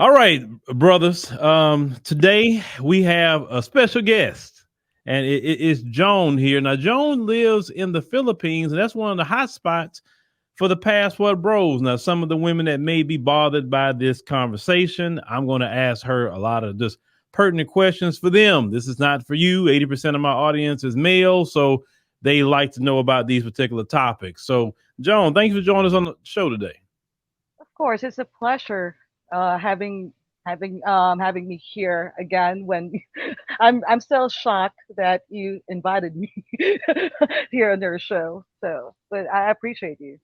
All right, brothers. Today we have a special guest, and it's Joan here. Now, Joan lives in the Philippines, and that's one of the hot spots for the passport bros. Now, some of the women that may be bothered by this conversation, I'm going to ask her a lot of just pertinent questions for them. This is not for you. 80% of my audience is male, so they like to know about these particular topics. So, Joan, thank you for joining us on the show today. Of course, it's a pleasure having me here again. When I'm still shocked that you invited me here on your show. So, but I appreciate you.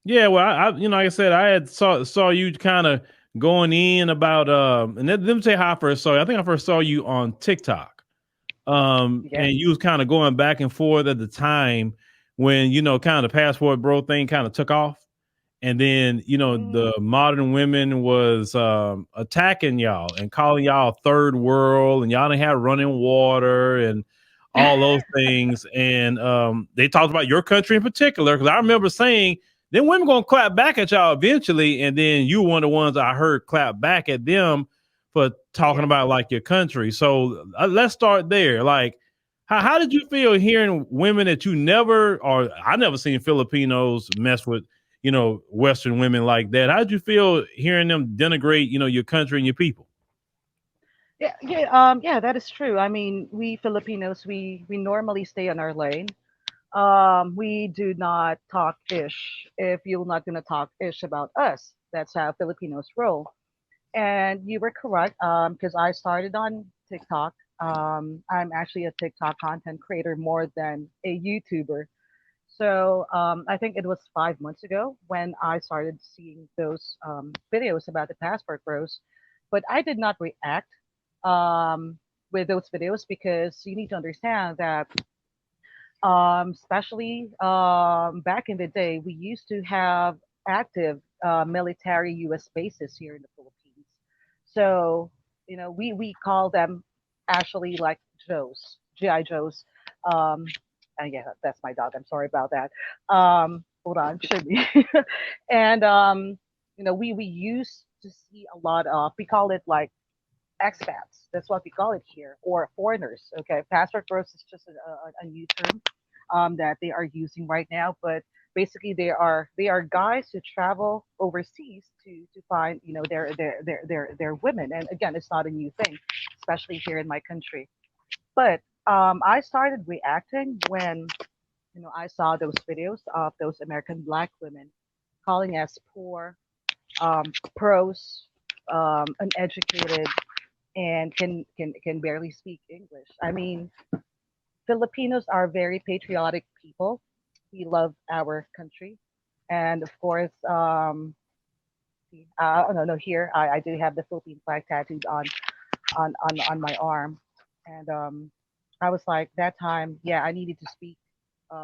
Yeah, well, like I said, I had saw you kind of going in about and let me tell you how I first saw you. I think I first saw you on TikTok, Yes. and you was kind of going back and forth at the time when kind of the passport bro thing kind of took off, and then Mm. the modern women was attacking y'all and calling y'all third world, and y'all didn't have running water and all those things, and they talked about your country in particular because I remember saying then women gonna clap back at y'all eventually, and then you were one of the ones I heard clap back at them for talking Yes. about like your country. So let's start there. Like, how did you feel hearing women that you never or I never seen Filipinos mess with Western women like that? How did you feel hearing them denigrate your country and your people? Yeah, that is true. I mean, we Filipinos, we normally stay on our lane. We do not talk ish if you're not gonna talk ish about us. That's how Filipinos roll. And you were correct, because I started on TikTok. I'm actually a TikTok content creator more than a YouTuber. So I think it was 5 months ago when I started seeing those videos about the passport bros, but I did not react with those videos because you need to understand that, especially back in the day, we used to have active military U.S. bases here in the Philippines. So, we call them actually like Joes, GI Joes. Um, and yeah, that's my dog. I'm sorry about that. Hold on, should be. And we used to see a lot of, we call it like expats. That's what we call it here, or foreigners. Okay, passport bros is just a new term that they are using right now. But basically, they are guys who travel overseas to find their women. And again, it's not a new thing, especially here in my country. But I started reacting when I saw those videos of those American black women calling us poor, pros, uneducated, and can barely speak English. I mean, Filipinos are very patriotic people. We love our country, and of course, no, no, here I do have the Philippine flag tattooed on my arm, and I was like that time, yeah, I needed to speak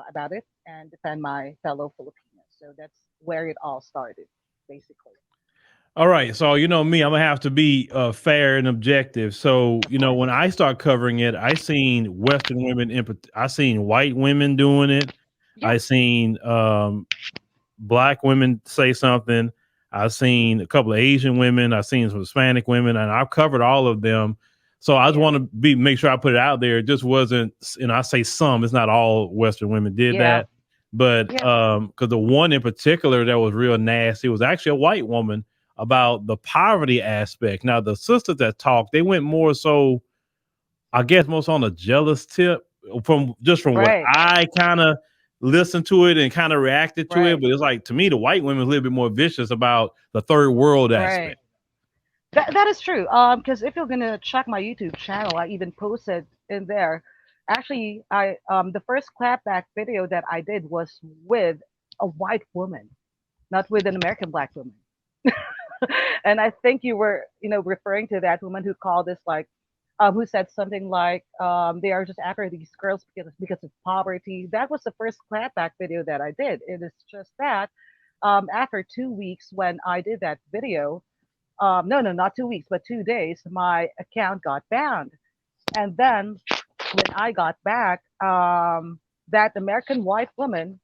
about it and defend my fellow Filipinos. So that's where it all started, basically. All right, so me, I'm gonna have to be fair and objective. So when I start covering it, I seen Western women, I seen white women doing it. I Yes. seen black women say something. I've seen a couple of Asian women. I've seen some Hispanic women, and I've covered all of them. So I just Yeah. want to be make sure I put it out there. It just wasn't, I say some. It's not all Western women did Yeah. that, but Yeah. because the one in particular that was real nasty was actually a white woman about the poverty aspect. Now the sisters that talked, they went more so, I guess, most on a jealous tip from what Right. I kind of listened to it and kind of reacted to it. Right. But it's like to me, the white women was a little bit more vicious about the third world Right. aspect. That is true. Because if you're gonna check my YouTube channel, I even posted in there. Actually, I the first clapback video that I did was with a white woman, not with an American black woman. And I think you were, referring to that woman who called this like, who said something like, they are just after these girls because of poverty. That was the first clapback video that I did. It is just that, after 2 weeks when I did that video, no, no, not 2 weeks, but 2 days, my account got banned. And then when I got back, that American white woman,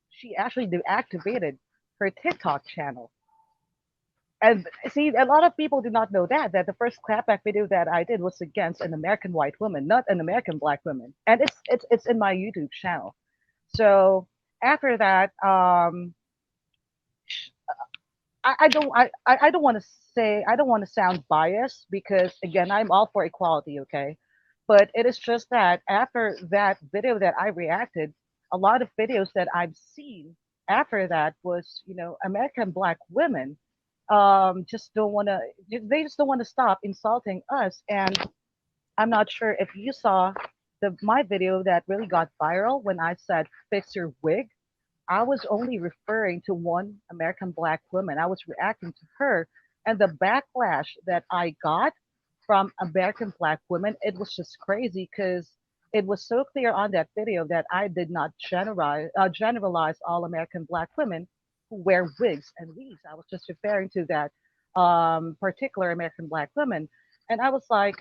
she actually deactivated her TikTok channel. And see, a lot of people do not know that the first clapback video that I did was against an American white woman, not an American black woman, and it's in my YouTube channel. So after that, I don't want to say, I don't want to sound biased because again I'm all for equality, okay? But it is just that after that video that I reacted, a lot of videos that I've seen after that was, American black women just don't want to, they just don't want to stop insulting us. And I'm not sure if you saw the my video that really got viral when I said fix your wig. I was only referring to one American black woman. I was reacting to her, and the backlash that I got from American black women, it was just crazy because it was so clear on that video that I did not generalize all American black women who wear wigs and weaves. I was just referring to that particular American black women, and I was like,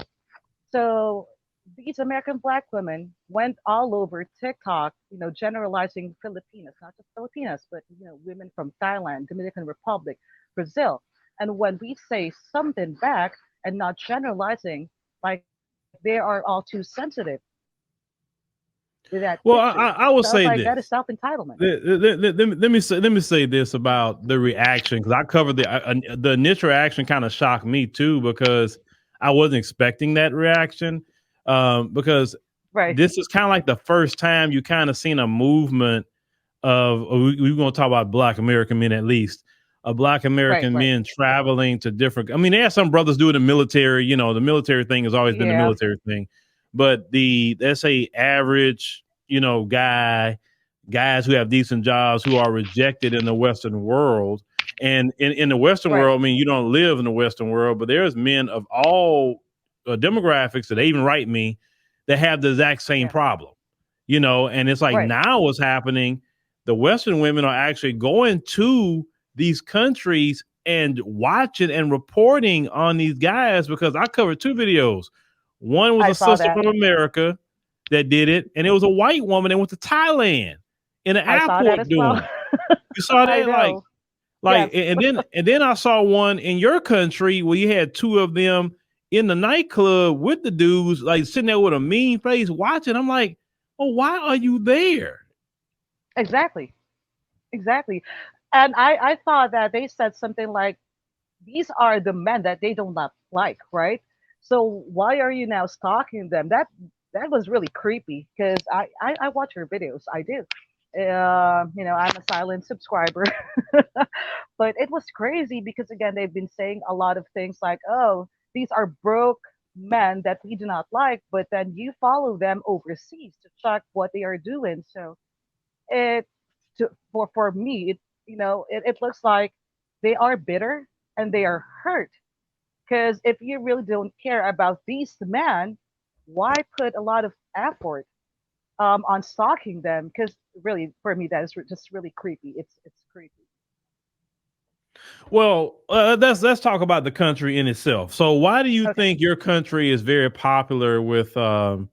so these American black women went all over TikTok, generalizing Filipinas, not just Filipinas, but women from Thailand, Dominican Republic, Brazil. And when we say something back and not generalizing, like they are all too sensitive with that Well, picture. I So will I was say like, that is this. self-entitlement. Let me say this about the reaction because I covered the initial reaction kind of shocked me too because I wasn't expecting that reaction because Right, this is kind of like the first time you kind of seen a movement of we're going to talk about Black American men at least. Black right, American right. men traveling to different. I mean, there are some brothers do it in the military. You know, the military thing has always been the Yeah, military thing, but the let's say average, guys who have decent jobs who are rejected in the Western world. And in the Western right. world, I mean, you don't live in the Western world, but there's men of all demographics that they even write me that have the exact same Yeah, problem, and it's like right. now what's happening, the Western women are actually going to these countries and watching and reporting on these guys because I covered two videos. One was I a saw sister that. from America that did it, and it was a white woman that went to Thailand in an I saw that airport as well. doing it. You saw I that, like, know. like, Yes. and then I saw one in your country where you had two of them in the nightclub with the dudes, like sitting there with a mean face watching. I'm like, oh, why are you there? Exactly. Exactly. And I thought that they said something like, these are the men that they do not like, right? So why are you now stalking them? That was really creepy because I watch your videos. I do. I'm a silent subscriber, but it was crazy because again they've been saying a lot of things like, oh, these are broke men that we do not like, but then you follow them overseas to check what they are doing. So it for me it looks like they are bitter and they are hurt because if you really don't care about these men, why put a lot of effort on stalking them? Because really for me that is just really creepy. It's creepy. Well, let's talk about the country in itself. So, why do you Okay. think your country is very popular with a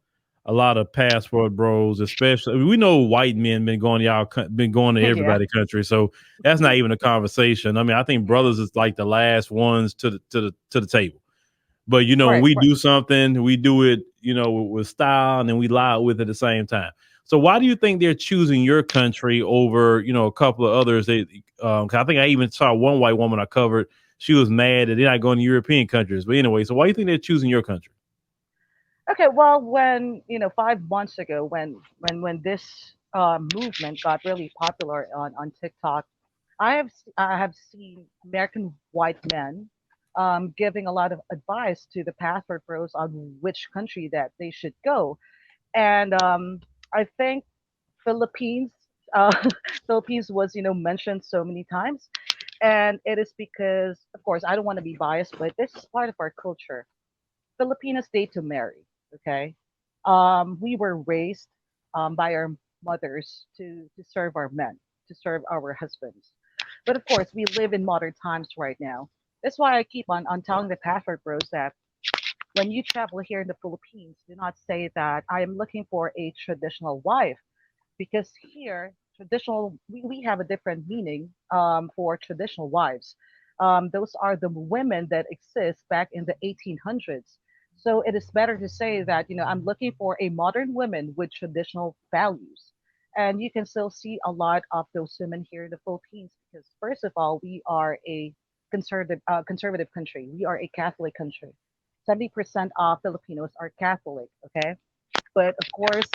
lot of passport bros? Especially, I mean, we know white men been going to Yeah. everybody country, so that's not even a conversation. I mean, I think Yeah. brothers is like the last ones to the table. But when Right, we right. do something, we do it, with style, and then we lie with it at the same time. So why do you think they're choosing your country over, a couple of others? 'Cause I think I even saw one white woman I covered. She was mad that they're not going to European countries. But anyway, so why do you think they're choosing your country? Okay, well, when 5 months ago, when this movement got really popular on TikTok, I have seen American white men giving a lot of advice to the passport pros on which country that they should go, and I think Philippines, uh, Philippines was mentioned so many times, and it is because, of course, I don't want to be biased, but this is part of our culture. Filipinas date to marry. Okay, we were raised by our mothers to serve our men, to serve our husbands. But of course, we live in modern times right now. That's why I keep on telling the passport bros that when you travel here in the Philippines, do not say that I am looking for a traditional wife, because here traditional we have a different meaning for traditional wives. Those are the women that exist back in the 1800s. So it is better to say that, I'm looking for a modern woman with traditional values. And you can still see a lot of those women here in the Philippines because, first of all, we are a conservative country. We are a Catholic country. 70% of Filipinos are Catholic, okay? But of course,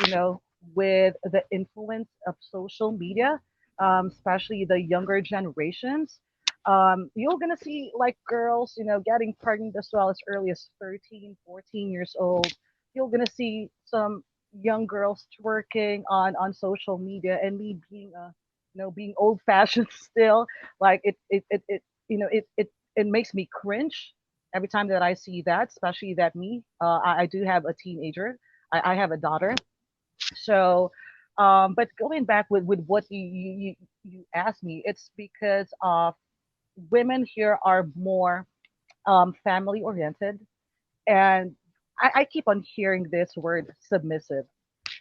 with the influence of social media, especially the younger generations, you're gonna see like girls, getting pregnant as well as early as 13, 14 years old. You're gonna see some young girls twerking on social media, and me being being old fashioned still, like it makes me cringe every time that I see that, especially that me. I do have a teenager. I have a daughter. So, but going back with what you asked me, it's because of women here are more family oriented, and I keep on hearing this word submissive,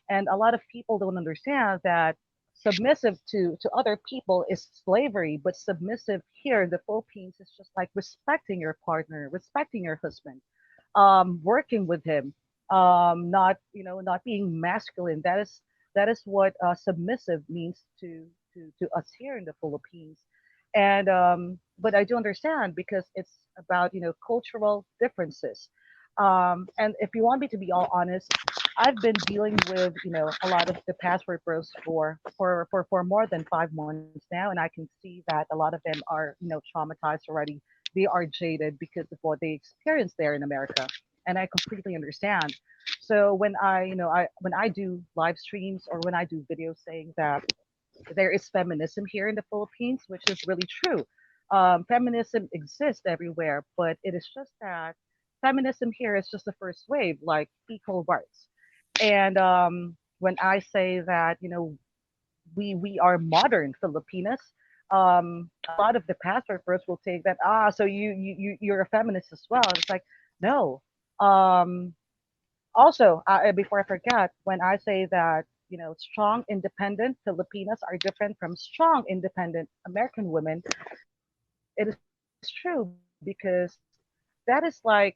and a lot of people don't understand that submissive to other people is slavery, but submissive here in the Philippines is just like respecting your partner, respecting your husband, working with him, not being masculine. That is what submissive means to us here in the Philippines. And but I do understand because it's about cultural differences. And if you want me to be all honest, I've been dealing with a lot of the password bros for more than 5 months now, and I can see that a lot of them are traumatized already. They are jaded because of what they experienced there in America, and I completely understand. So when I do live streams or when I do videos saying that there is feminism here in the Philippines, which is really true. Feminism exists everywhere, but it is just that feminism here is just the first wave, like equal rights. And when I say that, we are modern Filipinas, a lot of the pastor first will take that, so you're a feminist as well. And it's like, no. Um, Also, before I forget, when I say that strong, independent Filipinas are different from strong, independent American women, it is true because that is like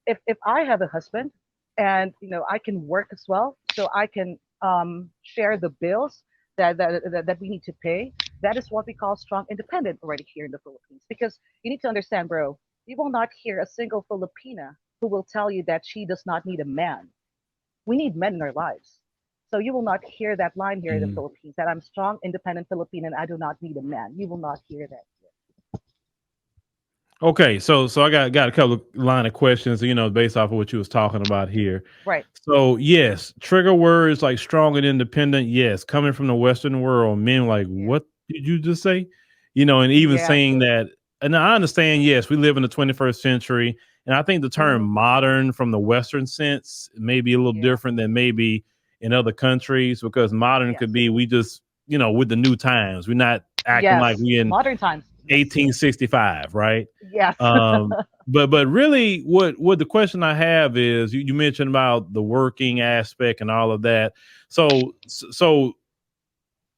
if I have a husband and I can work as well, so I can share the bills that we need to pay. That is what we call strong, independent already here in the Philippines. Because you need to understand, bro, you will not hear a single Filipina who will tell you that she does not need a man. We need men in our lives. So you will not hear that line here in the Mm. Philippines that I'm strong, independent Filipino and I do not need a man. You will not hear that here. Okay, so I got a couple of line of questions, based off of what you was talking about here. Right. So yes, trigger words like strong and independent. Yes, coming from the Western world, men like, Yeah. what did you just say? And even Yeah. saying that, and I understand. Yes, we live in the 21st century, and I think the term Hmm. modern from the Western sense may be a little Yeah. different than maybe in other countries because modern could Yes. be we just with the new times. We're not acting like Yes. we in Modern times. Yes. 1865, right? Yes. But really, what the question I have is you mentioned about the working aspect and all of that. So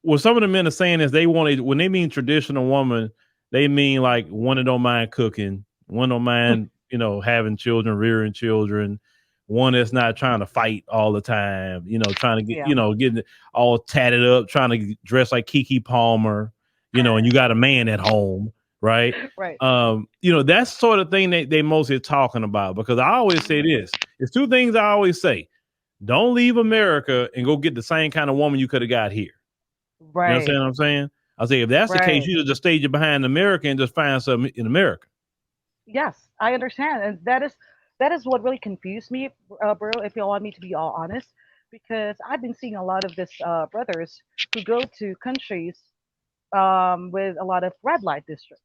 what some of the men are saying is they want when they mean traditional woman, they mean like one that don't mind cooking, one don't mind having children, rearing children, one that's not trying to fight all the time, trying to get Yeah. getting all tatted up, trying to dress like Kiki Palmer, and you got a man at home, right? Right. That's the sort of thing they mostly talking about because I always say Hmm. this. It's two things I always say. Don't leave America and go get the same kind of woman you could have got here. You Right. understand what I'm saying? I say if that's the case, Right. you should just stay behind America and just find something in America. Yes, I understand, and that is what really confused me, bro. If you want me to be all honest, because I've been seeing a lot of this brothers who go to countries with a lot of red light district,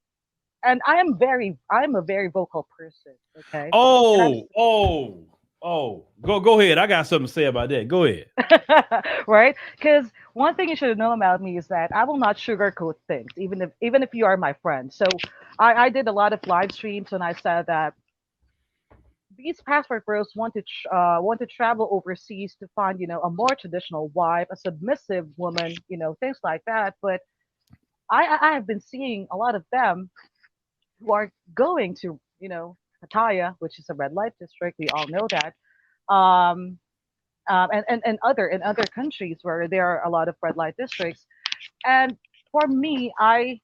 and I'm a very vocal person, okay, and I'm Oh, oh, oh. Go ahead. I got something to say about that. Go ahead. right? Because one thing you should know about me is that I will not sugarcoat things, even if you are my friend. So I did a lot of live streams when I said that these passport bros want to travel overseas to find a more traditional wife, a submissive woman, things like that. But I have been seeing a lot of them who are going to, Pattaya, which is a red light district. We all know that. Um, and other in other countries where there are a lot of red light districts. And for me, I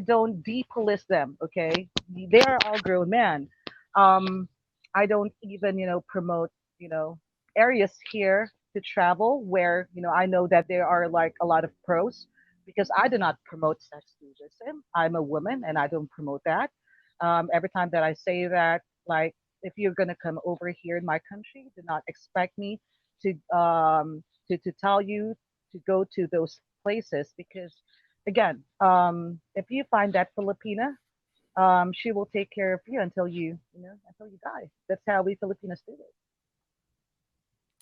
don't depolice them. Okay, they are all grown men. Um, I don't even promote you know areas here to travel where I know that there are like a lot of pros, because I do not promote sex tourism. I'm a woman and I don't promote that. Every time that I say that, like, if you're gonna come over here in my country, do not expect me to tell you to go to those places, because again, if you find that Filipina, she will take care of you until until you die. That's how we Filipinos do it.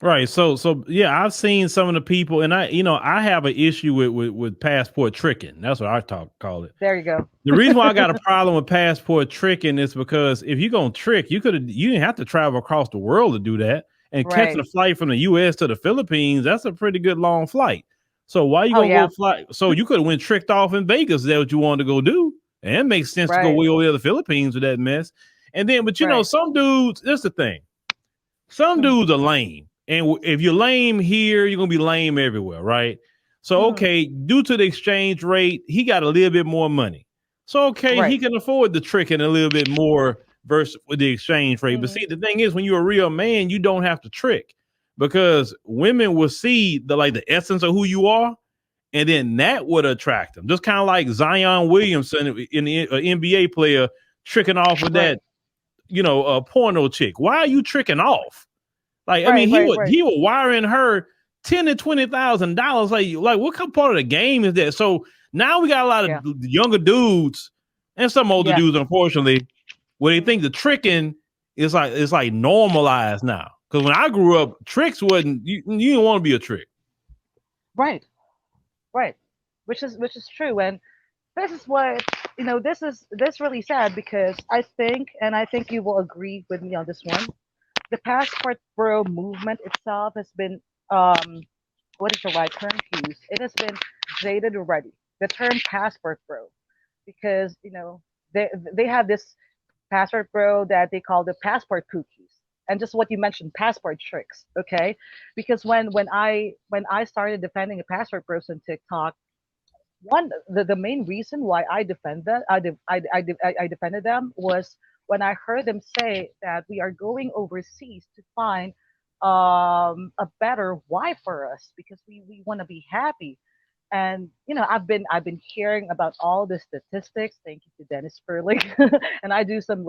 Right. So yeah, I've seen some of the people, and I have an issue with passport tricking. That's what I call it. There you go. The reason why I got a problem with passport tricking is because if you're gonna trick, you didn't have to travel across the world to do that. And catching Right. a flight from the US to the Philippines, that's a pretty good long flight. So why you Oh gonna go yeah. fly? So you could have went tricked off in Vegas. Is that what you wanted to go do? And it makes sense to go Right. way over there to the Philippines with that mess. And then, but Right. some dudes, that's the thing. Some Mm-hmm. dudes are lame. And if you're lame here, you're gonna be lame everywhere, right? So Mm-hmm. okay, due to the exchange rate, he got a little bit more money. So okay, he Right. can afford the tricking a little bit more versus with the exchange rate. But Mm-hmm. see, the thing is, when you're a real man, you don't have to trick because women will see the essence of who you are, and then that would attract them. Just kind of like Zion Williamson in the NBA player tricking off with Right. that, porno chick. Why are you tricking off? Like, I mean, Right. he Right. would Right. he would wiring her $10,000 to $20,000. Like what part of the game is that? So now we got a lot of Yeah. younger dudes and some older Yeah. dudes, unfortunately, where they Mm-hmm. think the tricking is like it's like normalized now. Because when I grew up, tricks wasn't you didn't want to be a trick. Right. Right. Which is true. And this is what this really sad, because I think you will agree with me on this one. The passport bro movement itself has been, um what is the right term to use? It has been jaded already. The term passport bro, because they have this passport bro that they call the passport cookies, and just what you mentioned, passport tricks. Okay, because when I started defending a passport bros on TikTok, the main reason why I defend that I defended them was when I heard them say that we are going overseas to find a better wife for us, because we want to be happy. And I've been hearing about all the statistics. Thank you to Dennis Furling, and I do some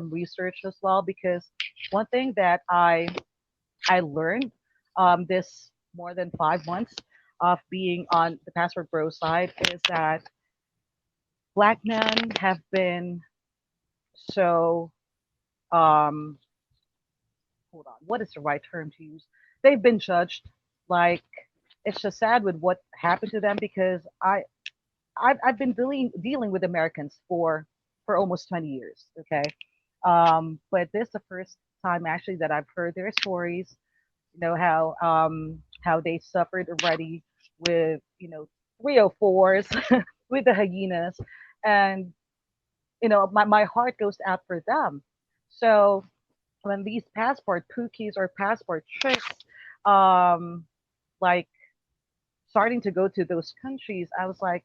research as well, because one thing that I learned, this more than 5 months of being on the Passport Bro side, is that black men have been so, um hold on, what is the right term to use? They've been judged. Like, it's just sad with what happened to them, because I've been dealing with Americans for almost 20 years. Okay, but this is the first time actually that I've heard their stories. How they suffered already with 304s, with the hyenas. And my heart goes out for them. So when these passport cookies or passport tricks, um like, starting to go to those countries, I was like,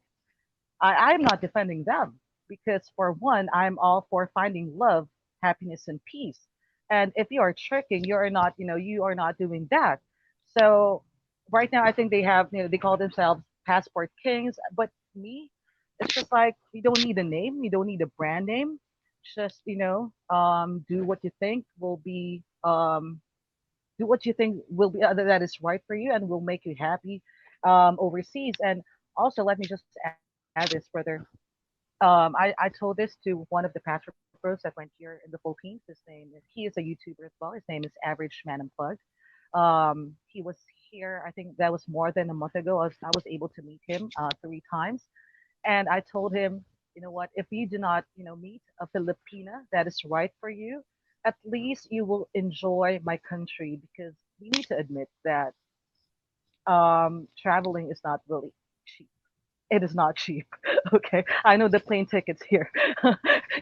I'm not defending them, because for one, I'm all for finding love, happiness, and peace. And if you are tricking, you are not doing that. So right now, I think they call themselves passport kings. But me, it's just like, you don't need a name, you don't need a brand name. Just do what you think will be that is right for you and will make you happy overseas. And also, let me just add this, brother. I told this to one of the pastor bros that went here in the Philippines. He is a YouTuber as well. His name is Average Man Unplugged. He was here. I think that was more than a month ago. I was able to meet him 3 times, and I told him, you know what? If you do not, meet a Filipina that is right for you, at least you will enjoy my country, because we need to admit that traveling is not really cheap. it is not cheap. Okay, I know the plane tickets here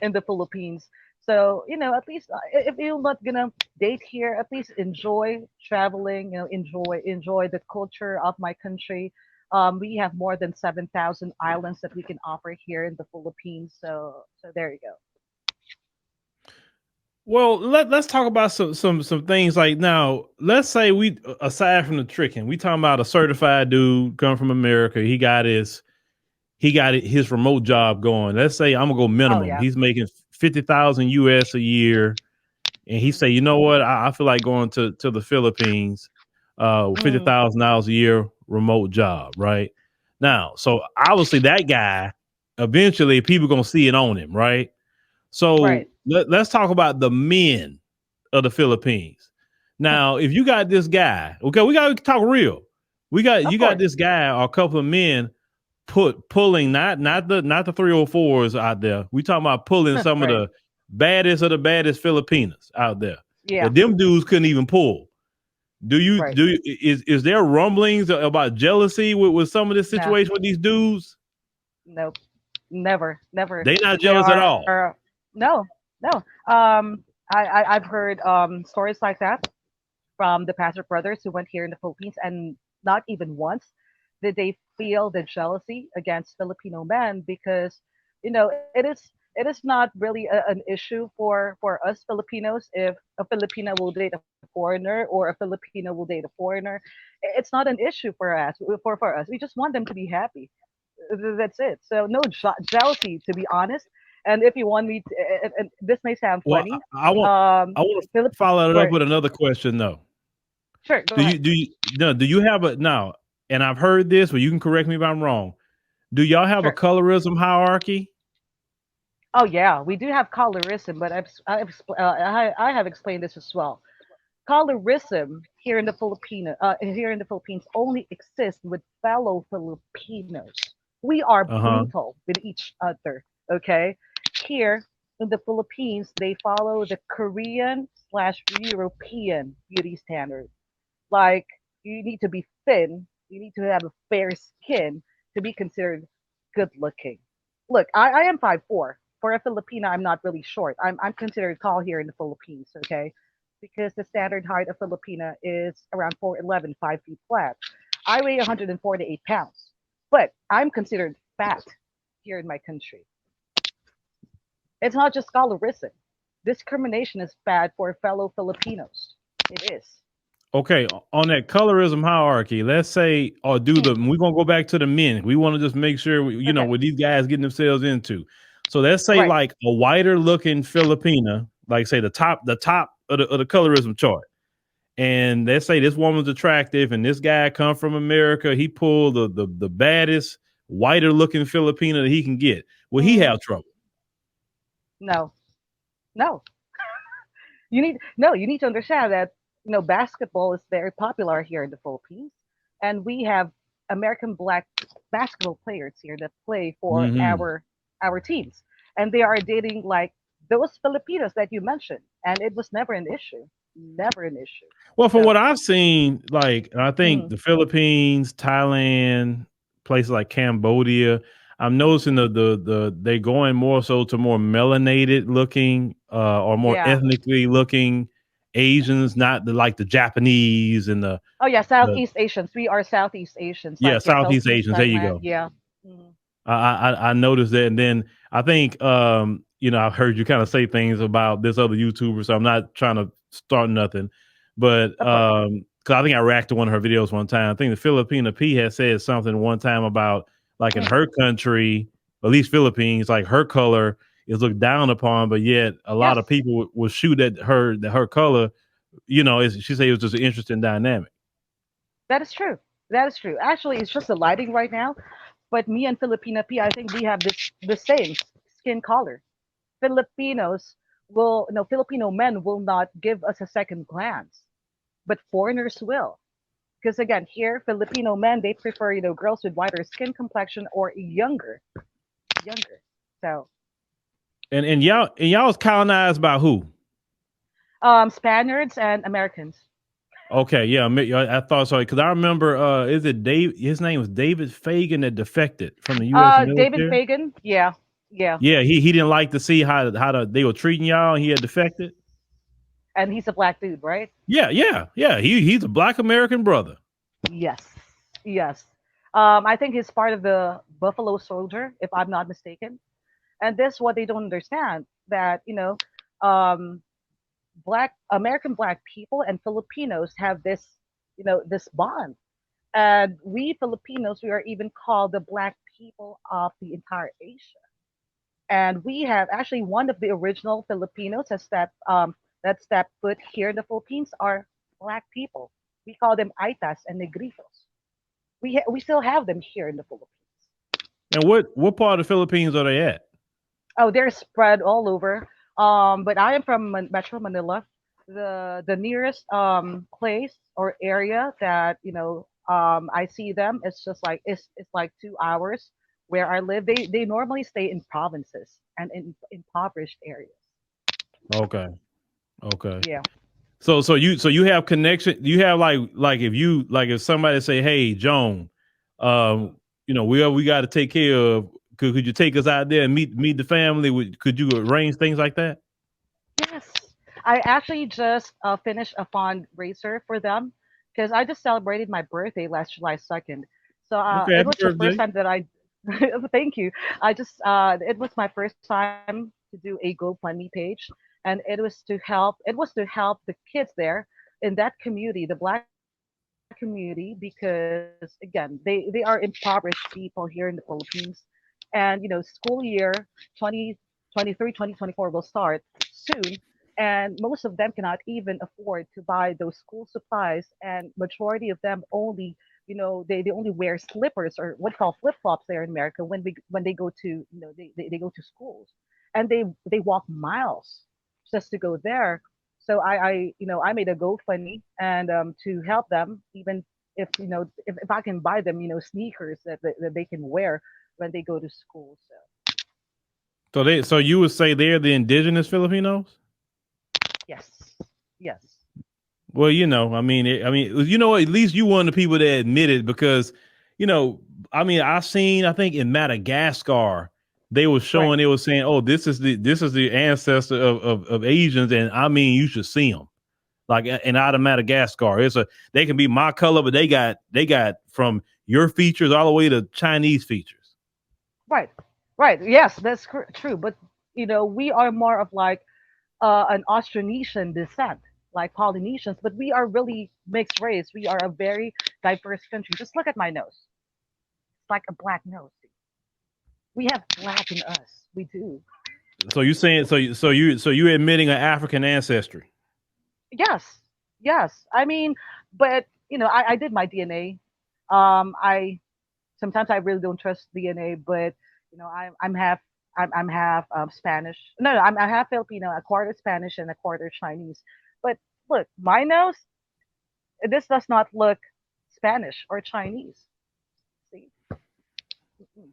in the Philippines. So at least if you're not gonna date here, at least enjoy traveling. Enjoy the culture of my country. We have more than 7,000 islands that we can offer here in the Philippines. So there you go. Well, let's talk about some things like now. Let's say we aside from the tricking, we talking about a certified dude come from America. His remote job going. Let's say I'm gonna go Oh minimum. yeah. He's making 50,000 US a year, and he say, Mm, you know what, I feel like going to the Philippines, with mm, $50,000 a year remote job, right? Now, so obviously that guy, eventually people gonna see it on him, right? right. So let's talk about the men of the Philippines. Now, if you got this guy, okay, we got to talk real. Of You got course. this guy or a couple of men pulling not the 304s out there. We talking about pulling some Right. of the baddest Filipinas out there Yeah. that them dudes couldn't even pull. Right. Is there rumblings about jealousy with some of this Nah. situation with these dudes? Nope. Never. Never. They not They jealous at are. all. No. No. I've heard stories like that from the Pastor brothers who went here in the Philippines, and not even once did they feel the jealousy against Filipino men, because it is not really an issue for us Filipinos if a Filipina will date a foreigner or a Filipino will date a foreigner. It's not an issue for us. We just want them to be happy. That's it. So no jealousy, to be honest. And if you want me to, and this may sound Well, funny, I want to Philip, follow it up right? with another question though. Sure, go ahead. Do you no do you have a now? And I've heard this, but you can correct me if I'm wrong. Do y'all have a Sure. colorism hierarchy? Oh yeah, we do have colorism, but I have explained this as well. Colorism here in the Philippines only exists with fellow Filipinos. We are Uh huh. brutal with each other. Okay, here in the Philippines, they follow the Korean/European beauty standard. Like, you need to be thin, you need to have a fair skin to be considered good looking. Look, I am 5'4". For a Filipina, I'm not really short. I'm considered tall here in the Philippines, okay? Because the standard height of Filipina is around 4'11", 5 feet flat. I weigh 148 pounds, but I'm considered fat here in my country. It's not just colorism. Discrimination is bad for fellow Filipinos. It is. Okay, on that colorism hierarchy, let's say, or do the Hmm. we're gonna go back to the men. We want to just make sure Okay. what these guys getting themselves into. So let's say Right. like a whiter looking Filipina, like say the top of the colorism chart. And let's say this woman's attractive and this guy come from America, he pulled the baddest, whiter looking Filipina that he can get. Will he Mm, have trouble? no. No. You need to understand that basketball is very popular here in the Philippines, and we have American black basketball players here that play for Hmm. our teams, and they are dating like those Filipinos that you mentioned, and it was never an issue. Never an issue. Well, from what So, I've seen, like I think mm, the Philippines, Thailand, places like Cambodia, I'm mm, noticing they going more so to more melanated looking, or more yeah. ethnically looking Asians, not the Japanese and Oh yeah, the Southeast Asians. We are Southeast Asians, yeah, like your Southeast Philippines, Asians. There you Thailand. go. Yeah. Mhm. I noticed that, and then I think I've heard you kind of say things about this other YouTuber, so I'm not trying to start nothing, but Of course. because I think I reacted to one of her videos one time. I think the Filipina P had said something one time about like in Mm, her country, at least Philippines, like her color is looked down upon, but yet a lot of yes. people will shoot at her color. She said it was just an interesting dynamic. That is true. That is true. Actually, it's just the lighting right now. But me and Filipina P, I think we have the same skin color. Filipino men will not give us a second glance, but foreigners will. Because again, here Filipino men they prefer girls with whiter skin complexion or younger. So And y'all was colonized by who? Spaniards and Americans. Okay, yeah, I thought so because I remember. Is it Dave? His name was David Fagan that defected from the U.S. David military. Fagan, yeah, yeah, Yeah, he didn't like to see they were treating y'all, and he had defected. and he's a black dude, right? Yeah, yeah, yeah. He's a black American brother. Yes, yes. I think he's part of the Buffalo Soldier, if I'm not mistaken. And this what they don't understand that um, black American black people and Filipinos have this this bond. And we Filipinos, we are even called the black people of the entire Asia. And we have actually one of the original Filipinos that stepped foot here in the Philippines are black people. We call them Aitas and Negritos. We still have them here in the Philippines. And what part of the Philippines are they at? Oh, they're spread all over. But I am from Metro Manila. The nearest place or area that I see them, it's just like it's like 2 hours where I live. They normally stay in provinces and in impoverished areas. Okay, okay. Yeah. So you have connection. You have if somebody say, "Hey, Joan, um, we got to take care of. Could you take us out there and meet the family? Could you arrange things like that?" Yes. I actually just finished a fundraiser for them because I just celebrated my birthday last July 2nd. So Okay, it happy was the first birthday. time that I, thank you. It was my first time to do a GoFundMe page, and it was to help the kids there in that community, the black community, because again, they are impoverished people here in the Philippines. And, school year 2023 2024 will start soon, and most of them cannot even afford to buy those school supplies, and majority of them only they only wear slippers or what call flip-flops there in America when they go to they go to schools, and they walk miles just to go there. So I made a GoFundMe and to help them, even if I can buy them sneakers that they can wear when they go to school. So So you would say they're the indigenous Filipinos? yes, yes, Well, at least you one of the people that admitted because, you know, I think in Madagascar they were right, showing, they were saying, "Oh, this is the ancestor of Asians," and you should see them. Like and out of Madagascar, they can be my color, but they got from your features all the way to Chinese features. right, right. Yes, that's true. But we are more of like an Austronesian descent, like Polynesians, but we are really mixed race. We are a very diverse country. Just look at my nose. It's like a black nose. We have black in us. We do. So you saying so you admitting an African ancestry? Yes, yes. I mean, but I did my DNA. I sometimes I really don't trust DNA, but I'm half I'm half Spanish. No, I'm half Filipino, a quarter Spanish and a quarter Chinese. But look, my nose, this does not look Spanish or Chinese. See? Mm-mm.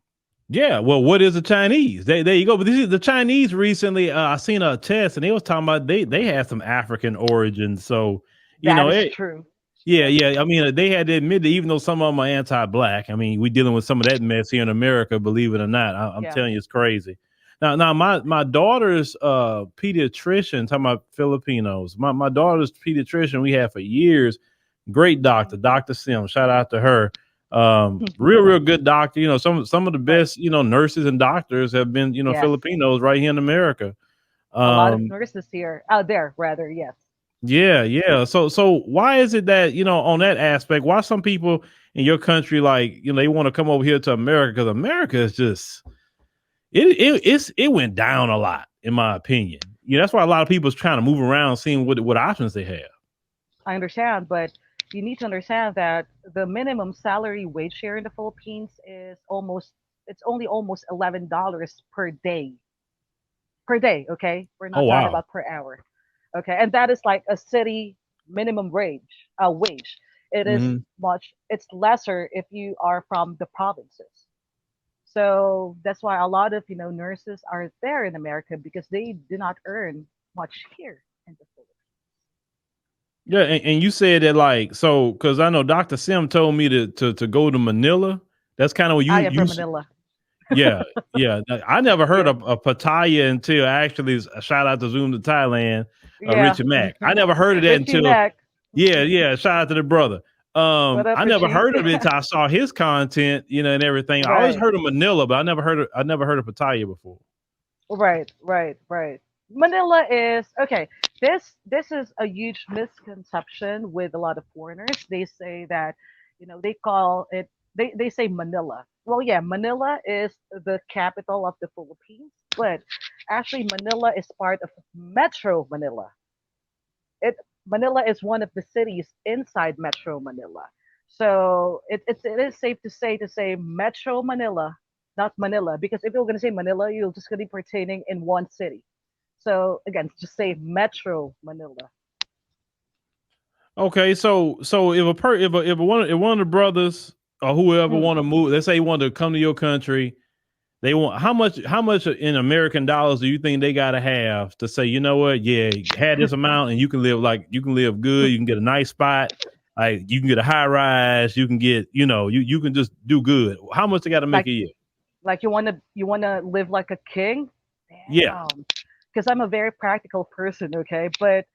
Yeah, well, what is a Chinese? There you go. But this is the Chinese. Recently, I seen a test, and they was talking about they had some African origins. So That is it. true. Yeah, Yes. yeah. They had to admit that even though some of them are anti-black, we dealing with some of that mess here in America. Believe it or not, I'm Yeah. telling you, it's crazy. Now, my daughter's pediatrician, talking about Filipinos. My daughter's pediatrician we had for years. Great doctor, Hmm. Doctor Sim. Shout out to her. Real good doctor. Some of the Right. best nurses and doctors have been Yes. Filipinos right here in America. A lot of Um, nurses here, out there rather. Yes. yeah, yeah. So why is it that on that aspect, why some people in your country like they want to come over here to America because America is just it went down a lot in my opinion. That's why a lot of people is trying to move around, seeing what options they have. I understand, but you need to understand that the minimum salary wage here in the Philippines is it's only almost $11 per day. Per day, okay? We're Oh not talking wow. about per hour. Okay, and that is like a city minimum wage. It is Hmm. it's lesser if you are from the provinces. So that's why a lot of nurses are there in America because they do not earn much here in the Philippines. Yeah, and you said that like so because I know Dr. Sim told me to go to Manila. That's kind of what I am from Manila. yeah, yeah. I never heard Yeah, of a Pattaya until actually a shout out to Zoom to Thailand, yeah. Richard Mack. I never heard of that Richie until Mac. yeah. Shout out to the brother. What up, I never Richie? heard of it until I saw his content, and everything. I always Right. heard of Manila, but I never heard of Pattaya before. Right. Manila is okay. This is a huge misconception with a lot of foreigners. They say that, they call it they say Manila. Well, yeah, Manila is the capital of the Philippines, but actually Manila is part of Metro Manila. It Manila is one of the cities inside Metro Manila. So it is safe to say Metro Manila, not Manila, because if you're gonna say Manila, you're just gonna be pertaining in one city. So again, just say Metro Manila. Okay, so if one of the brothers or whoever Mm. want to move, let's say he want to come to your country, they want how much in American dollars do you think they got to have to say, you know what, yeah, had this amount and you can live good, you can get a nice spot, like you can get a high rise, you can get you can just do good. How much they got to make like a year? like you wanna live like a king? Yeah, Damn. Because I'm a very practical person, okay? But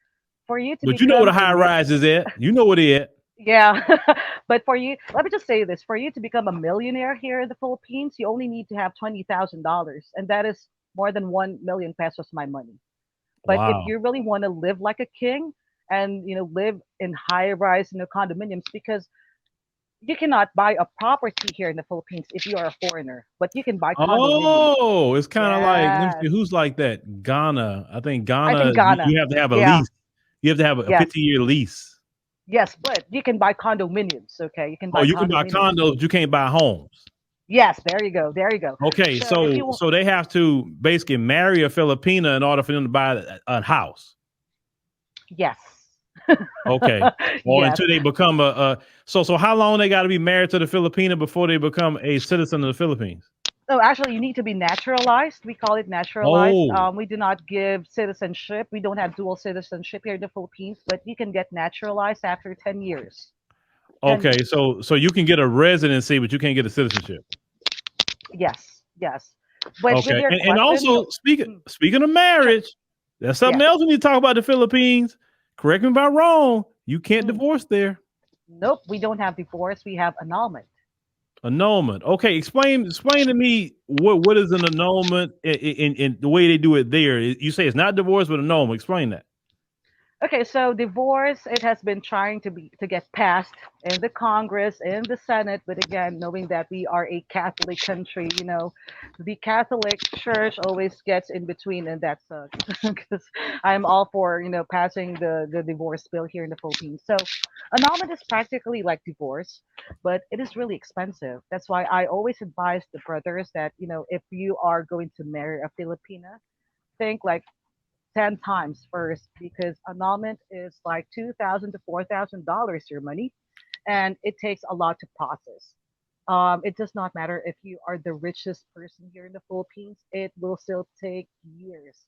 for you to but you know what a become a high rise is at. You know what it at. Yeah, but let me just say this: for you to become a millionaire here in the Philippines, you only need to have $20,000, and that is more than 1 million pesos, my money. But if Wow. you really want to live like a king and live in high-rise, condominiums, because you cannot buy a property here in the Philippines if you are a foreigner, but you can buy condominiums. Oh, it's kind of like, let me Yes, see, who's like that? Ghana. I think I Ghana, think you, Ghana. you have to have a Yeah, lease. You have to have a yes, 50-year lease. yes, but you can buy condominiums. Okay, you can Oh, buy you can buy condominiums. condos, you can't buy homes. Yes, there you go, there you go. Okay, So if you so want. so they have to basically marry a Filipina in order for them to buy a house. Yes. Okay. Or Yes. until they become so how long they got to be married to the Filipina before they become a citizen of the Philippines? Oh, actually, you need to be naturalized. We call it naturalized. Oh, We do not give citizenship. We don't have dual citizenship here in the Philippines, but you can get naturalized after 10 years. 10 okay. years. So you can get a residency, but you can't get a citizenship. Yes. Yes. But with Okay, your and question, also mm, speaking of sure. marriage, that's something Yes. else when you talk about the Philippines. Correct me if I'm wrong. You can't Mm. divorce there. Nope, we don't have divorce. We have annulment. Annulment. Okay, explain to me what is an annulment in the way they do it there. You say it's not divorce, but annulment. Explain that. Okay, so divorce, it has been trying to get passed in the Congress, in the Senate, but again, knowing that we are a Catholic country, the Catholic Church always gets in between, and that sucks because I'm all for passing the divorce bill here in the Philippines. So annulment is practically like divorce, but it is really expensive. That's why I always advise the brothers that if you are going to marry a Filipina, think like 10 times first because annulment is like $2,000 to $4,000 your money, and it takes a lot to process. It does not matter if you are the richest person here in the Philippines, it will still take years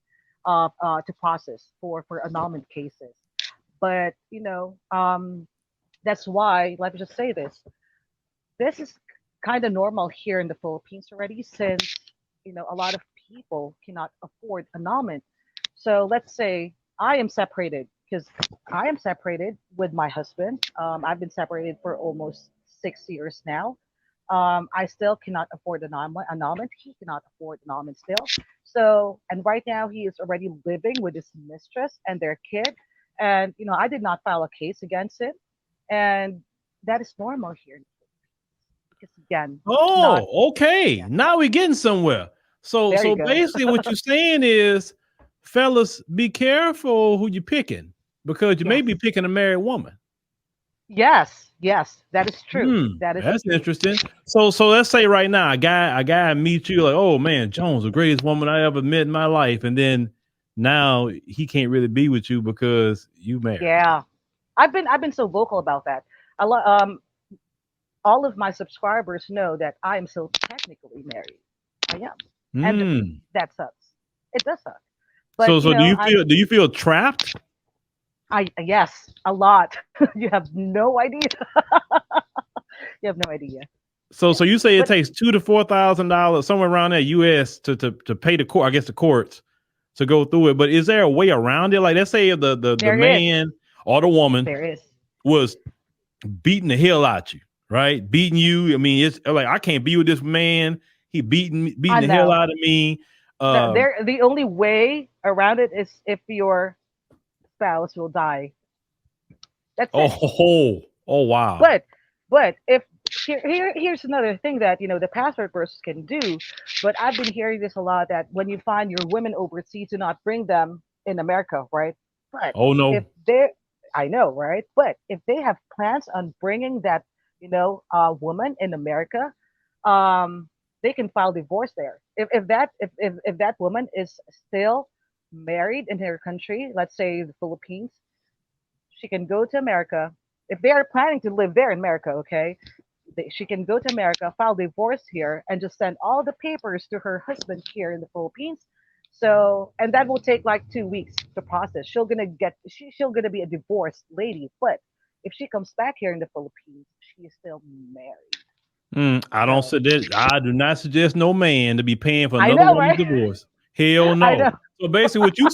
to process for annulment cases. But that's why, let me just say this is kind of normal here in the Philippines already, since a lot of people cannot afford annulment. So let's say I am separated because I am separated with my husband. I've been separated for almost 6 years now. I still cannot afford annulment. He cannot afford annulment still. So, and right now he is already living with his mistress and their kid. And, I did not file a case against it. And that is normal here because, again, it's not, Oh, okay. yeah, Now we're getting somewhere. So there you so go. basically what you're saying is, fellas, be careful who you're picking because you may Yes. be picking a married woman. Yes. That is true. That is That's true. interesting. So let's say right now a guy meets you like, oh man, Joan's the greatest woman I ever met in my life, and then now he can't really be with you because you married. Yeah. I've been so vocal about that. All of my subscribers know that I am still technically married. I am. And Hmm. that sucks. It does suck. But So do you feel trapped? I yes, a lot. You have no idea. You have no idea. So Yeah, so you say it but takes $2,000 to $4,000 somewhere around there US to pay the court, I guess the courts to go through it. But is there a way around it? Like let's say if the there is, man or the woman there is. was beating the hell out you, right? Beating you. I mean, it's like I can't be with this man. He beating I the hell know. out of me. Um, The only way around it is if your spouse will die. That's oh, it. oh, wow. But if here's another thing that the passport bros can do. But I've been hearing this a lot that when you find your women overseas, do not bring them in America, right? But Oh if no. they're, I know, right? But if they have plans on bringing that woman in America, um, they can file divorce there. If that woman is still married in her country, let's say the Philippines, she can go to America. If they are planning to live there in America, okay, she can go to America, file divorce here, and just send all the papers to her husband here in the Philippines. So, and that will take like 2 weeks to process. She'll gonna be a divorced lady, but if she comes back here in the Philippines, she is still married. I don't So suggest. I do not suggest no man to be paying for I another know, woman's right? divorce. Hell I no. know. So basically what you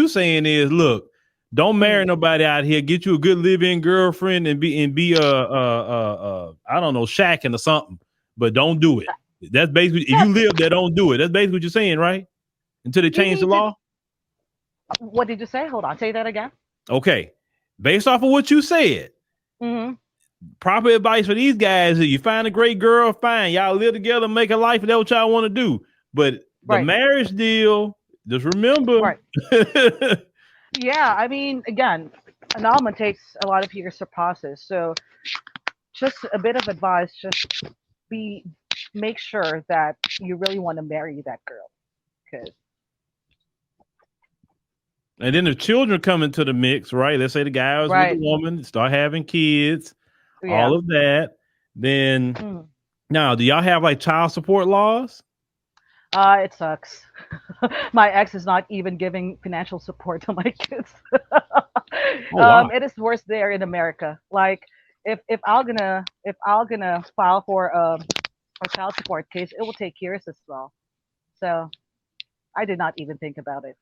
saying is, look, don't marry Mm. nobody out here. Get you a good live-in girlfriend and be I don't know, shacking or something, but don't do it. That's basically if Yeah, you live there, don't do it. That's basically what you're saying, right? Until they you change the need to. law. What did you say? Hold on, say that again. Okay, based off of what you said, Hmm. proper advice for these guys is you find a great girl, fine. Y'all live together, make a life, and that's what y'all want to do. But the Right, marriage deal, just remember. right. Yeah, I mean, again, annulment takes a lot of years to process. So, just a bit of advice: just be make sure that you really want to marry that girl. Because And then if children come into the mix, right? Let's say the guy was with the right, woman, start having kids, yeah, all of that. Then mm. now, do y'all have like child support laws? It sucks. My ex is not even giving financial support to my kids. Oh wow. It is worse there in America. Like, if I'm gonna file for a child support case, it will take years as well. So I did not even think about it.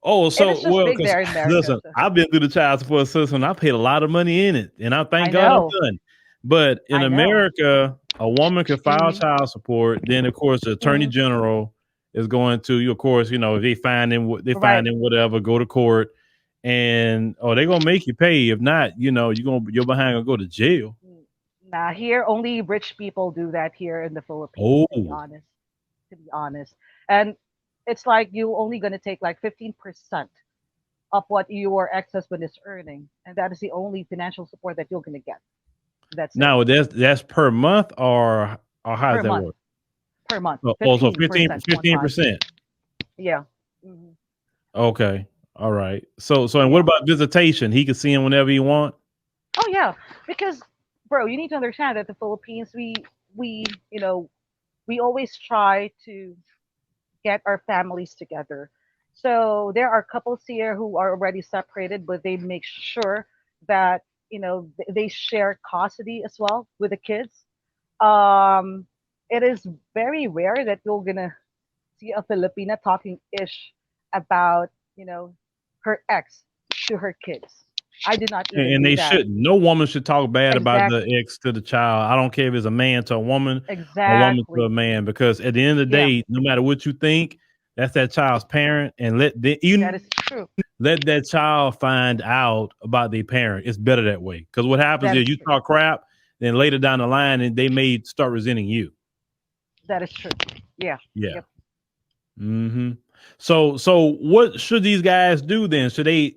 Oh, It so is just well, big because there in America. listen, So I've been through the child support system. I paid a lot of money in it, and I I thank God I'm know, done. But in I know. America, a woman can file Hmm. child support. Then, of course, the attorney Hmm. general is going to, of course, if they find him, they Right. find him, whatever, go to court, and they're gonna make you pay. If not, you're behind gonna go to jail. Nah, here only rich people do that here in the Philippines, to be Oh, honest. To be honest. And it's like you only gonna take like 15% of what your ex-husband is earning, and that is the only financial support that you're gonna get. That's it. now that's per month or how does Per that month. work? Per month. So 15 15%, one fifteen five. percent. Yeah. Hmm. Okay. All right. So and what Yeah. about visitation? He can see him whenever he want. Oh yeah. Because bro, you need to understand that the Philippines, we we always try to get our families together. So there are couples here who are already separated, but they make sure that they share custody as well with the kids. Um, it is very rare that you're gonna see a Filipina talking ish about her ex to her kids. I did not even And do they that. shouldn't. No woman should talk bad about the Exactly. ex to the child. I don't care if it's a man to a woman or a woman to a Exactly. man, because at the end of the Yeah, day, no matter what you think, that's that child's parent, and that even is true. let that child find out about their parent. It's better that way, because what happens That is is you true. talk crap, then later down the line, and they may start resenting you. That is true. Yeah. Yeah. Yep. Hmm. So what should these guys do then? Should they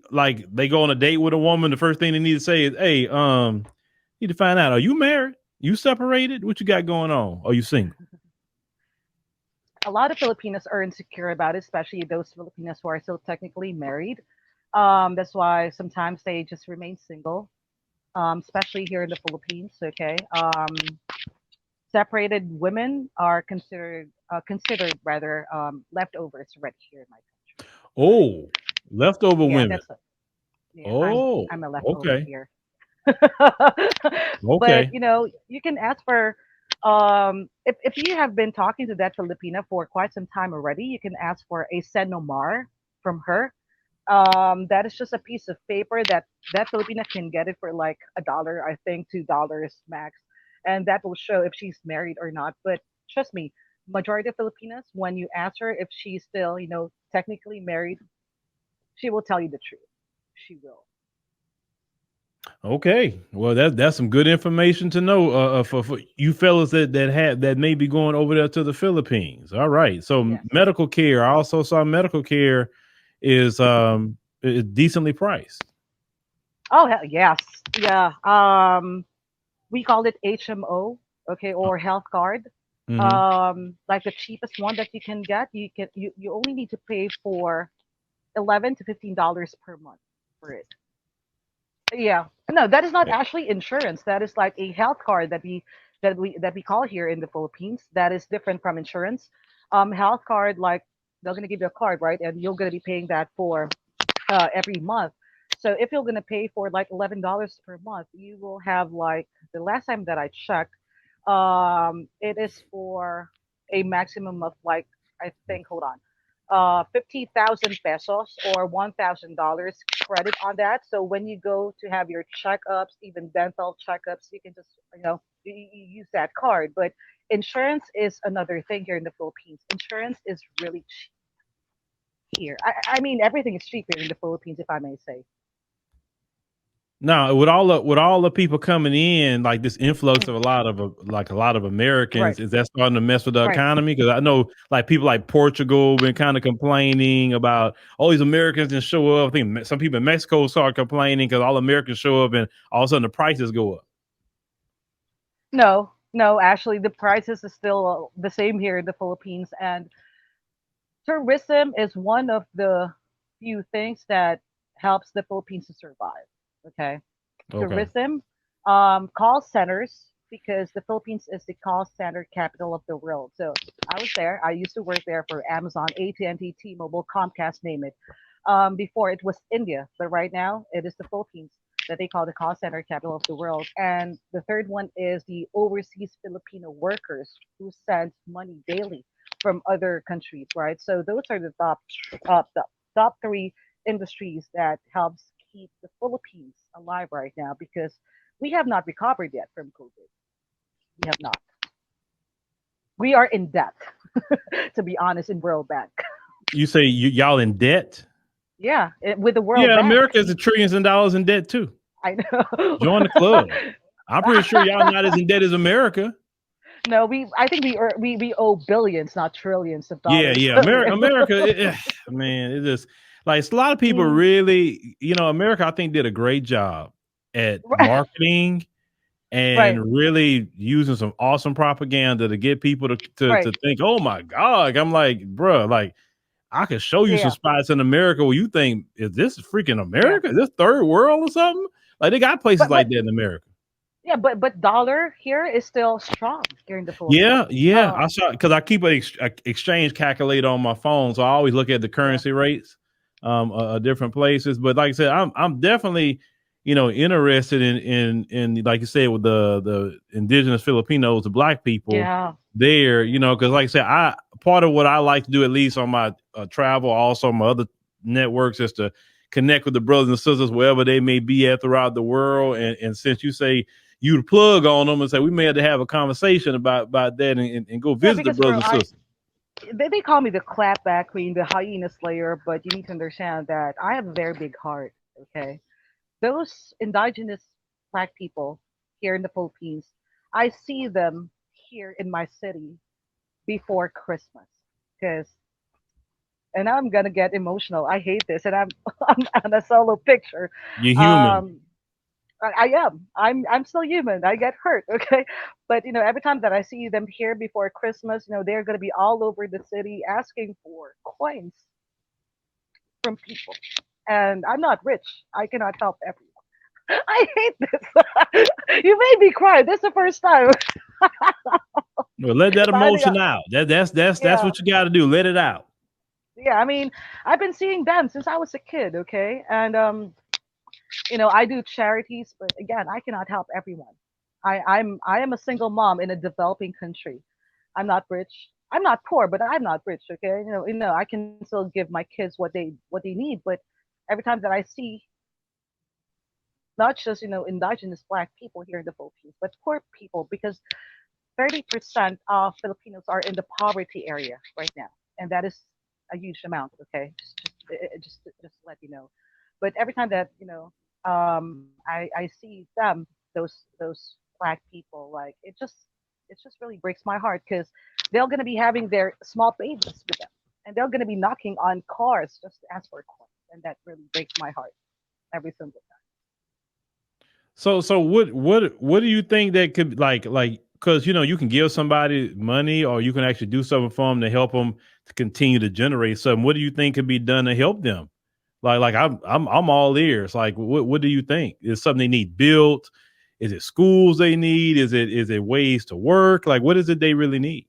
go on a date with a woman? The first thing they need to say is, "Hey, need to find out, are you married? You separated? What you got going on? Are you single?" A lot of Filipinos are insecure about it, especially those Filipinos who are still technically married. That's why sometimes they just remain single, especially here in the Philippines. Okay, separated women are considered rather leftovers already here in my country. Right? Oh, leftover Yeah, women. that's it. Yeah, Oh, I'm a leftover okay. here. But Okay. you can ask for if you have been talking to that Filipina for quite some time already, you can ask for a senomar from her. That is just a piece of paper that Filipina can get it for like $1, I think $2 max, and that will show if she's married or not. But trust me, majority of Filipinas, when you ask her if she's still technically married, she will tell you the truth. She will. Okay. Well, that's some good information to know for you fellas that may be going over there to the Philippines. All right. So Yes. medical care. I also saw medical care is decently priced. Oh hell yes. Yeah. We call it HMO, okay, or health card. Mm-hmm. Like the cheapest one that you can get, you only need to pay for $11 to $15 per month for it. Yeah. No, that is not actually insurance. That is like a health card that we call here in the Philippines. That is different from insurance. Health card, like they're gonna give you a card, right? And you're gonna be paying that for every month. So if you're gonna pay for like $11 per month, you will have like the last time that I checked, it is for a maximum of like I think hold on, 50,000 pesos or $1,000 credit on that. So when you go to have your checkups, even dental checkups, you can just you use that card. But insurance is another thing here in the Philippines. Insurance is really cheap here. I mean everything is cheap here in the Philippines, if I may say. Now, with all the people coming in, like this influx Mm, of a lot of right, Americans, is that starting to mess with the right. economy? Because I know like people like Portugal been kind of complaining about all these Americans didn't show up. I think some people in Mexico start complaining because all Americans show up and all of a sudden the prices go up. No, no, actually, the prices is still the same here in the Philippines, and tourism is one of the few things that helps the Philippines to survive. Okay, Okay. tourism, call centers, because the Philippines is the call center capital of the world. So I was there. I used to work there for Amazon, AT&T, T-Mobile, Comcast, name it. Before it was India, but right now it is the Philippines that they call the call center capital of the world. And the third one is the overseas Filipino workers who send money daily from other countries, right? So those are the top three industries that helps keep the Philippines alive right now because we have not recovered yet from COVID. We have not. We are in debt, to be honest, in World Bank. You say y'all in debt? Yeah, with the World Yeah, Bank. America is a trillions of dollars in debt too. I know. Join the club. I'm pretty sure y'all not as in debt as America. No, I think we owe billions, not trillions of Yeah, dollars. yeah. America, man, it just like it's a lot of people Mm, really, America, I think did a great job at right, marketing right, and really using some awesome propaganda to get people to right. think, oh my God. I'm like, bruh, like I could show you some Yeah, spots in America where you think, is this freaking yeah. America? Is this third world or something? Like they got places But like that in America. yeah, but dollar here is still strong here in the Yeah, Philippines. yeah. I saw because I keep a exchange calculator on my phone, so I always look at the Yeah, currency rates, different places. But like I said, I'm definitely, interested in like you said with the indigenous Filipinos, the black people yeah, there, because like I said, I part of what I like to do at least on my travel, also my other networks, is to connect with the brothers and sisters wherever they may be at throughout the world. And since you say you plug on them and say we may have to have a conversation about that and go yeah. visit the Because brothers bro, and sisters. they call me the clapback queen, the hyena slayer, but you need to understand that I have a very big heart. Okay, those indigenous black people here in the Philippines, I see them here in my city before Christmas because and I'm gonna get emotional. I hate this, and I'm I'm on a solo picture. You're human. Um, I am. I'm still human. I get hurt, okay? But every time that I see them here before Christmas, they're gonna be all over the city asking for coins from people, and I'm not rich. I cannot help everyone. I hate this. You made me cry. This is the first time. Well, let that Finally, emotion out. That's yeah, what you got to do. Let it out. yeah. I mean, I've been seeing them since I was a kid, okay? And I do charities, but again, I cannot help everyone. I am a single mom in a developing country. I'm not rich. I'm not poor, but I'm not rich. Okay, I can still give my kids what they need. But every time that I see not just indigenous Black people here in the Philippines, but poor people, because 30% of Filipinos are in the poverty area right now, and that is a huge amount. Okay, just to let you know. But every time that I see them, those Black people, like it just really breaks my heart, because they're gonna be having their small babies with them, and they're gonna be knocking on cars just to ask for a coin, and that really breaks my heart every single time. So what do you think that could like because you can give somebody money or you can actually do something for them to help them to continue to generate something. What do you think could be done to help them? Like I'm all ears. Like what do you think? Is something they need built? Is it schools they need? Is it ways to work? Like what is it they really need?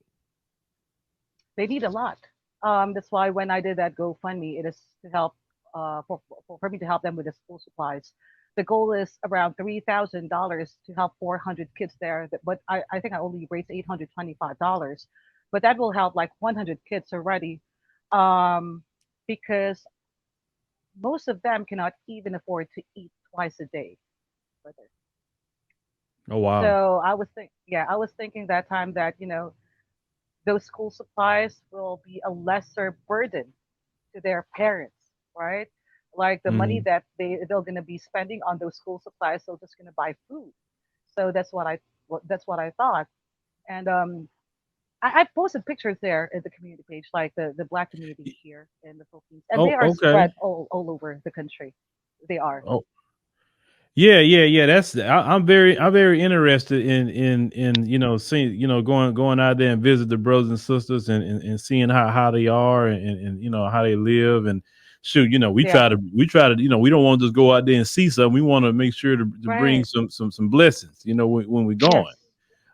They need a lot. That's why when I did that GoFundMe, it is to help for me to help them with the school supplies. The goal is around $3,000 to help 400 kids there. But I think I only raised $825, but that will help like 100 kids already, um, because most of them cannot even afford to eat twice a day. Brother. Oh wow. So I was thinking that time that those school supplies will be a lesser burden to their parents, right? Like the money Mhm. that they're gonna be spending on those school supplies, they're just gonna buy food. So that's what I thought. And I posted pictures there in the community page, like the Black community here in the Philippines, and they Oh, are okay. spread all over the country. They are. Oh, yeah, yeah, yeah. I'm very interested in seeing going out there and visit the brothers and sisters and seeing how they are and how they live and shoot. We Yeah. try to we don't want to just go out there and see something. We want to make sure to bring Right. some blessings. When we're going. Yes.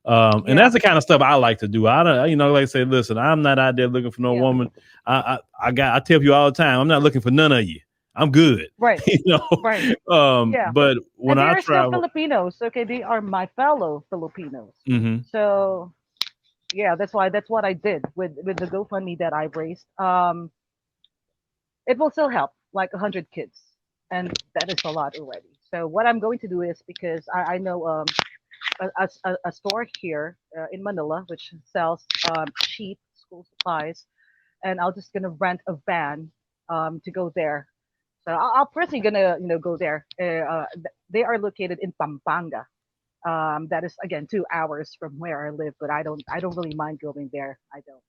And Yeah. that's the kind of stuff I like to do. I don't, like I say, listen, I'm not out there looking for no Yeah. woman. I tell you all the time, I'm not looking for none of you. I'm good. Right. you know. Right. Yeah. But when And they I are still travel, Filipinos. Okay, they are my fellow Filipinos. hmm So yeah, that's what I did with the GoFundMe that I raised. It will still help like 100 kids, and that is a lot already. So what I'm going to do is, because I know a store here in Manila which sells cheap school supplies, and I'm just gonna rent a van to go there. So I'll personally gonna go there. They are located in Pampanga. That is again 2 hours from where I live, but I don't really mind going there. I don't.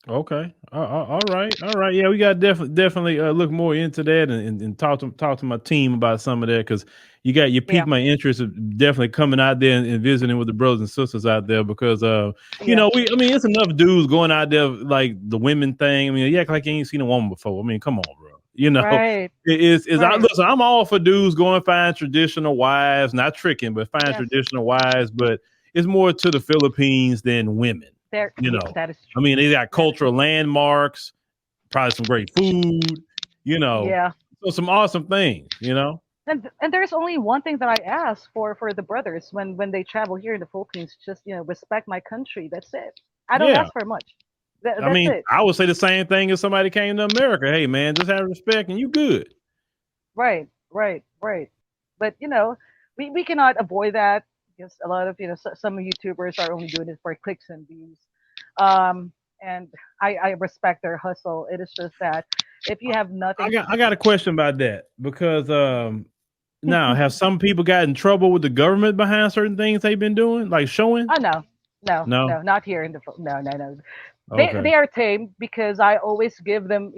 okay, all right, yeah, we got definitely look more into that and talk to my team about some of that because you Yeah. piqued my interest of definitely coming out there and visiting with the brothers and sisters out there because Yeah. I mean it's enough dudes going out there like the women thing. I mean, you act like you ain't seen a woman before. I mean, come on, bro. Right. Is I Right. listen. I'm all for dudes going find traditional wives, not tricking, but find Yes. traditional wives. But it's more to the Philippines than women. There. You Yeah. know, That is I true. mean, they got That is cultural true. landmarks, probably some great food. You know, Yeah. so some awesome things. And there's only one thing that I ask for the brothers when they travel here in the Philippines. Just respect my country. That's it. I don't Yeah. ask for much. I That's mean, it. I would say the same thing if somebody came to America. Hey, man, just have respect and you good. Right. Right. Right. But we cannot avoid that, because a lot of some YouTubers are only doing it for clicks and views. And I respect their hustle. It is just that if you have I nothing got to I got a question about that because now have some people got in trouble with the government behind certain things they've been doing, like showing? Oh no, no, No. no, not here in the no, no, no. They Okay. are tame, because I always give them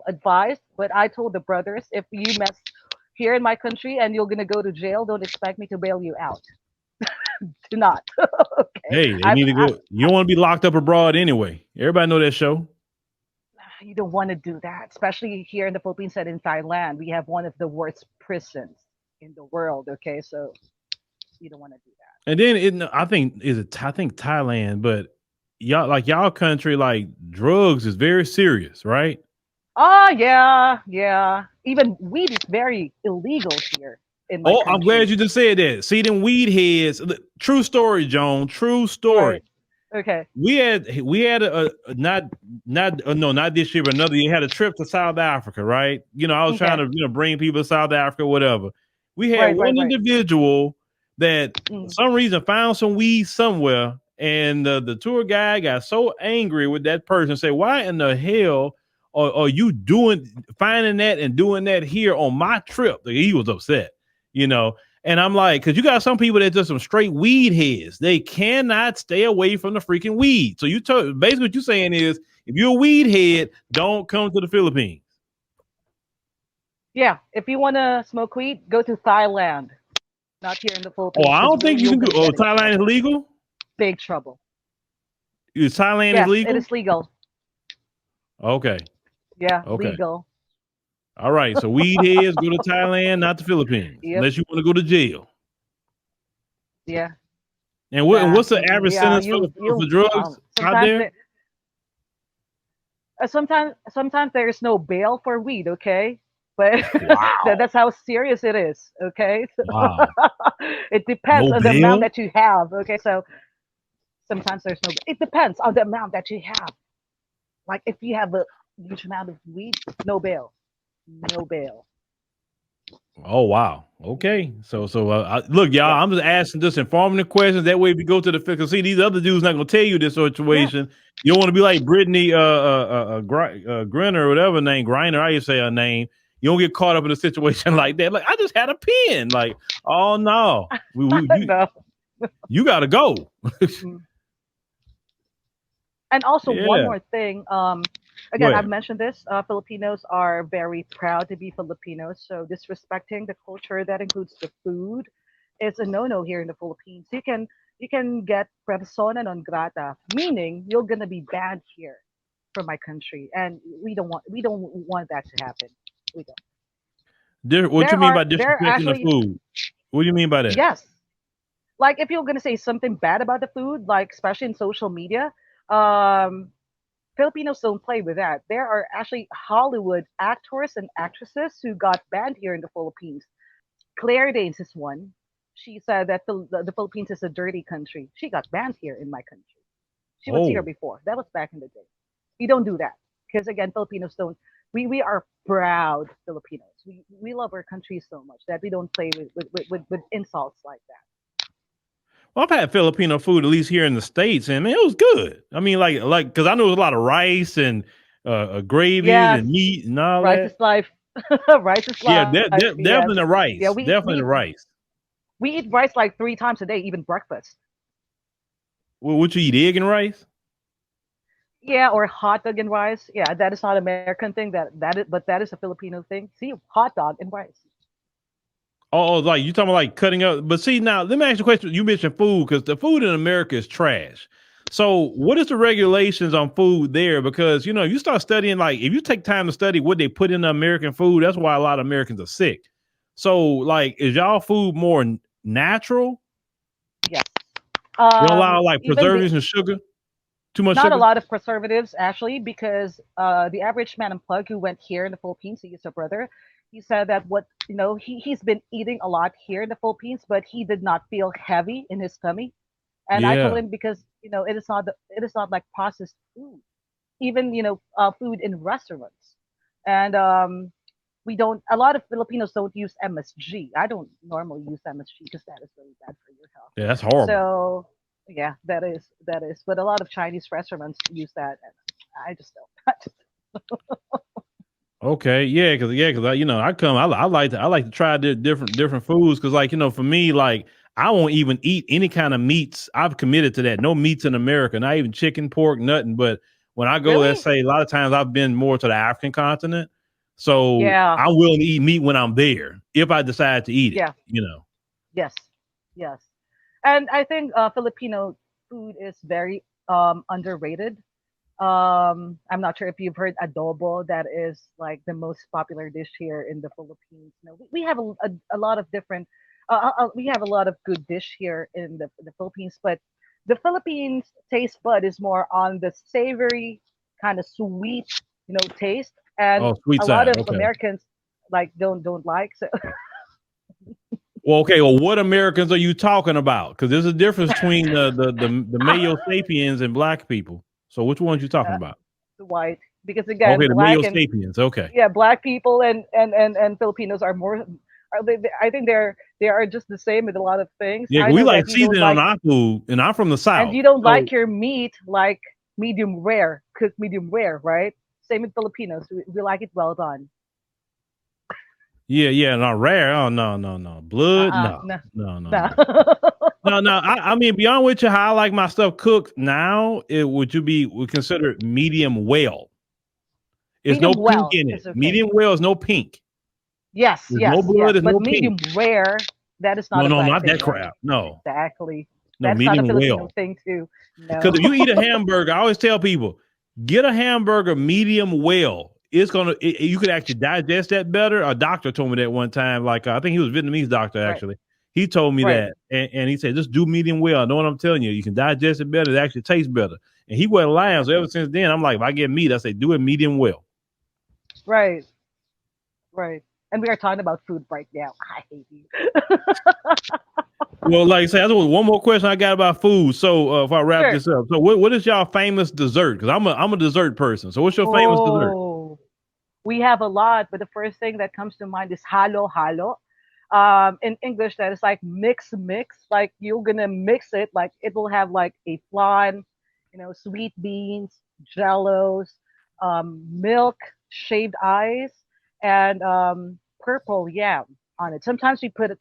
advice. But I told the brothers, if you mess here in my country and you're gonna go to jail, don't expect me to bail you out. Do not. Okay, Hey, they need to go. You don't want to be locked up abroad anyway. Everybody know that show. you don't want to do that, especially here in the Philippines and in Thailand. We have one of the worst prisons in the world. Okay, so you don't want to do that. And then I think I think Thailand, but y'all country like drugs is very serious, right? Oh yeah, yeah. Even weed is very illegal here in my Oh, I'm glad country. you just said that. See them weed heads. True story, Joan. True story. Right. Okay. We had a not no, not this year, but another year. Had a trip to South Africa, right? I was trying Okay. to bring people to South Africa, whatever. We had Right. Right. one Right. individual that for Mm. some reason found some weed somewhere, and the tour guide got so angry with that person, say, "Why in the hell are you doing finding that and doing that here on my trip?" Like, he was upset, you know. And I'm like, because you got some people that just some straight weed heads. They cannot stay away from the freaking weed. So basically what you're saying is, if you're a weed head, don't come to the Philippines. Yeah. If you want to smoke weed, go to Thailand, not here in the Oh, Philippines, I because don't think you you're can do. gonna Oh, get in Thailand is trouble. legal. Big trouble. Thailand is Yes, it legal. is legal. Okay, Yeah, okay, legal. all right. So weed heads go to Thailand, not the Philippines, Yep. unless you want to go to jail. Yeah. And Nah. what's the average Yeah. sentence for You'll. drugs out Sometimes there? sometimes there is no bail for weed. Okay. But Wow, that's how serious it is. Okay. wow. It depends No on the amount bail. that you have. Okay. So sometimes there's no. It depends on the amount that you have. Like if you have a huge amount of weed, no bail. No bail. Oh wow. Okay. Look, y'all. Yes. I'm just asking just informative questions. That way, if you go to the because see these other dudes not gonna tell you this Yes. situation. You don't want to be like Brittany Grinner or whatever her name Griner. I used to say her name. You don't get caught up in a situation like that. Like I just had a pen. Like oh no, No. you got to go. Mm. And also one Yeah. more thing. Go Again, I've ahead. mentioned this. Filipinos are very proud to be Filipinos. So disrespecting the culture that includes the food is a no-no here in the Philippines. You can get persona non grata, meaning you're gonna be banned here from my country, and we don't want that to happen. We don't. What you mean by There are disrespecting the actually food? What do you mean by that? yes, like if you're gonna say something bad about the food, like especially in social media, um, Filipinos don't play with that. There are actually Hollywood actors and actresses who got banned here in the Philippines. Claire Danes is one. She said that the Philippines is a dirty country. She got banned here in my country. She was here Oh. before. That was back in the day. We don't do that because again, Filipinos don't. We are proud Filipinos. We love our country so much that we don't play with insults like that. Well, I've had Filipino food at least here in the states, and man, it was good. I mean, like because I know there's a lot of rice and gravies Yes, and meat and all rice is that. life. Rice is Yeah, life. Yes. definitely the Yeah, rice, we definitely the rice. eat rice like 3 times a day, even breakfast. What you eat, egg and rice? Yeah, or hot dog and rice. Yeah, that is not American thing. But that is a Filipino thing. See, hot dog and rice. Like you talking about like cutting up? But see, now let me ask you a question. You mentioned food because the food in America is trash. So, what is the regulations on food there? Because you start studying, like if you take time to study what they put in the American food, that's why a lot of Americans are sick. So, like, is y'all food more natural? Yes. They don't allow like Even the preservatives and sugar, too much not a sugar. lot of preservatives actually, because the average man unplugged who went here in the Philippines, he is a brother. He said that he's been eating a lot here in the Philippines, but he did not feel heavy in his tummy. And I told Yeah, him because it is not like processed food, even food in restaurants, and we don't. A lot of Filipinos don't use MSG. I don't normally use MSG because that is really bad for your health. yeah, that's horrible. So yeah, that is. But a lot of Chinese restaurants use that, and I just don't. Okay, because I come, I like to try different foods because for me I won't even eat any kind of meats. I've committed to that. No meats in America, not even chicken, pork, nothing. But when I go, let's Really? say a lot of times I've been more to the African continent, so Yeah. I'm willing to eat meat when I'm there if I decide to eat it. Yeah. Yes. Yes. And I think Filipino food is very underrated. I'm not sure if you've heard adobo. That is like the most popular dish here in the Philippines. We have a lot of different. We have a lot of good dish here in the Philippines, but the Philippines taste bud is more on the savory kind of sweet, taste. and Oh, sweet a lot side. of Okay. Americans like don't like. So Well, okay. Well, what Americans are you talking about? Because there's a difference between the Mayo sapiens and black people. So which ones you talking uh, about? white, because again, Okay, the Mayo black and sapiens. Okay. yeah, black people and Filipinos are more. I think they are just the same with a lot of things. Yeah, I we know like that you don't seasoning on like, our food, and I'm from the and South. you don't So like your meat like medium rare, cooked medium rare, right? Same with Filipinos. We like it well done. yeah, yeah, not rare. Oh no, no, no. Blood? No, No, no, no, no. no. No, no. I mean, beyond with you, how I like my stuff cooked now, it would consider it medium well. It's no Medium pink well in it. is okay. Medium well is no pink. Yes, There's no yes, blood, yes. there's But no pink. medium rare, that is not No, a no, black not thing, that right? crap. No. Exactly. No, That's not a medium Filipino well. thing too. Because No. if you eat a hamburger, I always tell people, get a hamburger medium well. You could actually digest that better. A doctor told me that one time. Like, I think he was a Vietnamese doctor, Right, actually. He told me right. that. And he said, just do medium well. I know what I'm telling you. You can digest it better. It actually tastes better. And he wasn't lying. So ever since then, I'm like, if I get meat, I say, do it medium well. Right, right. And we are talking about food right now. I hate you. Well, like I said, that's one more question I got about food. So if I wrap Sure. this up, so what is y'all famous dessert? Because I'm a dessert person. So what's your famous dessert? Oh, we have a lot, but the first thing that comes to mind is halo halo. In English, that is like mix mix. Like you're gonna mix it. Like it will have like a flan, sweet beans, jellos, milk, shaved ice, and purple yam on it. Sometimes we put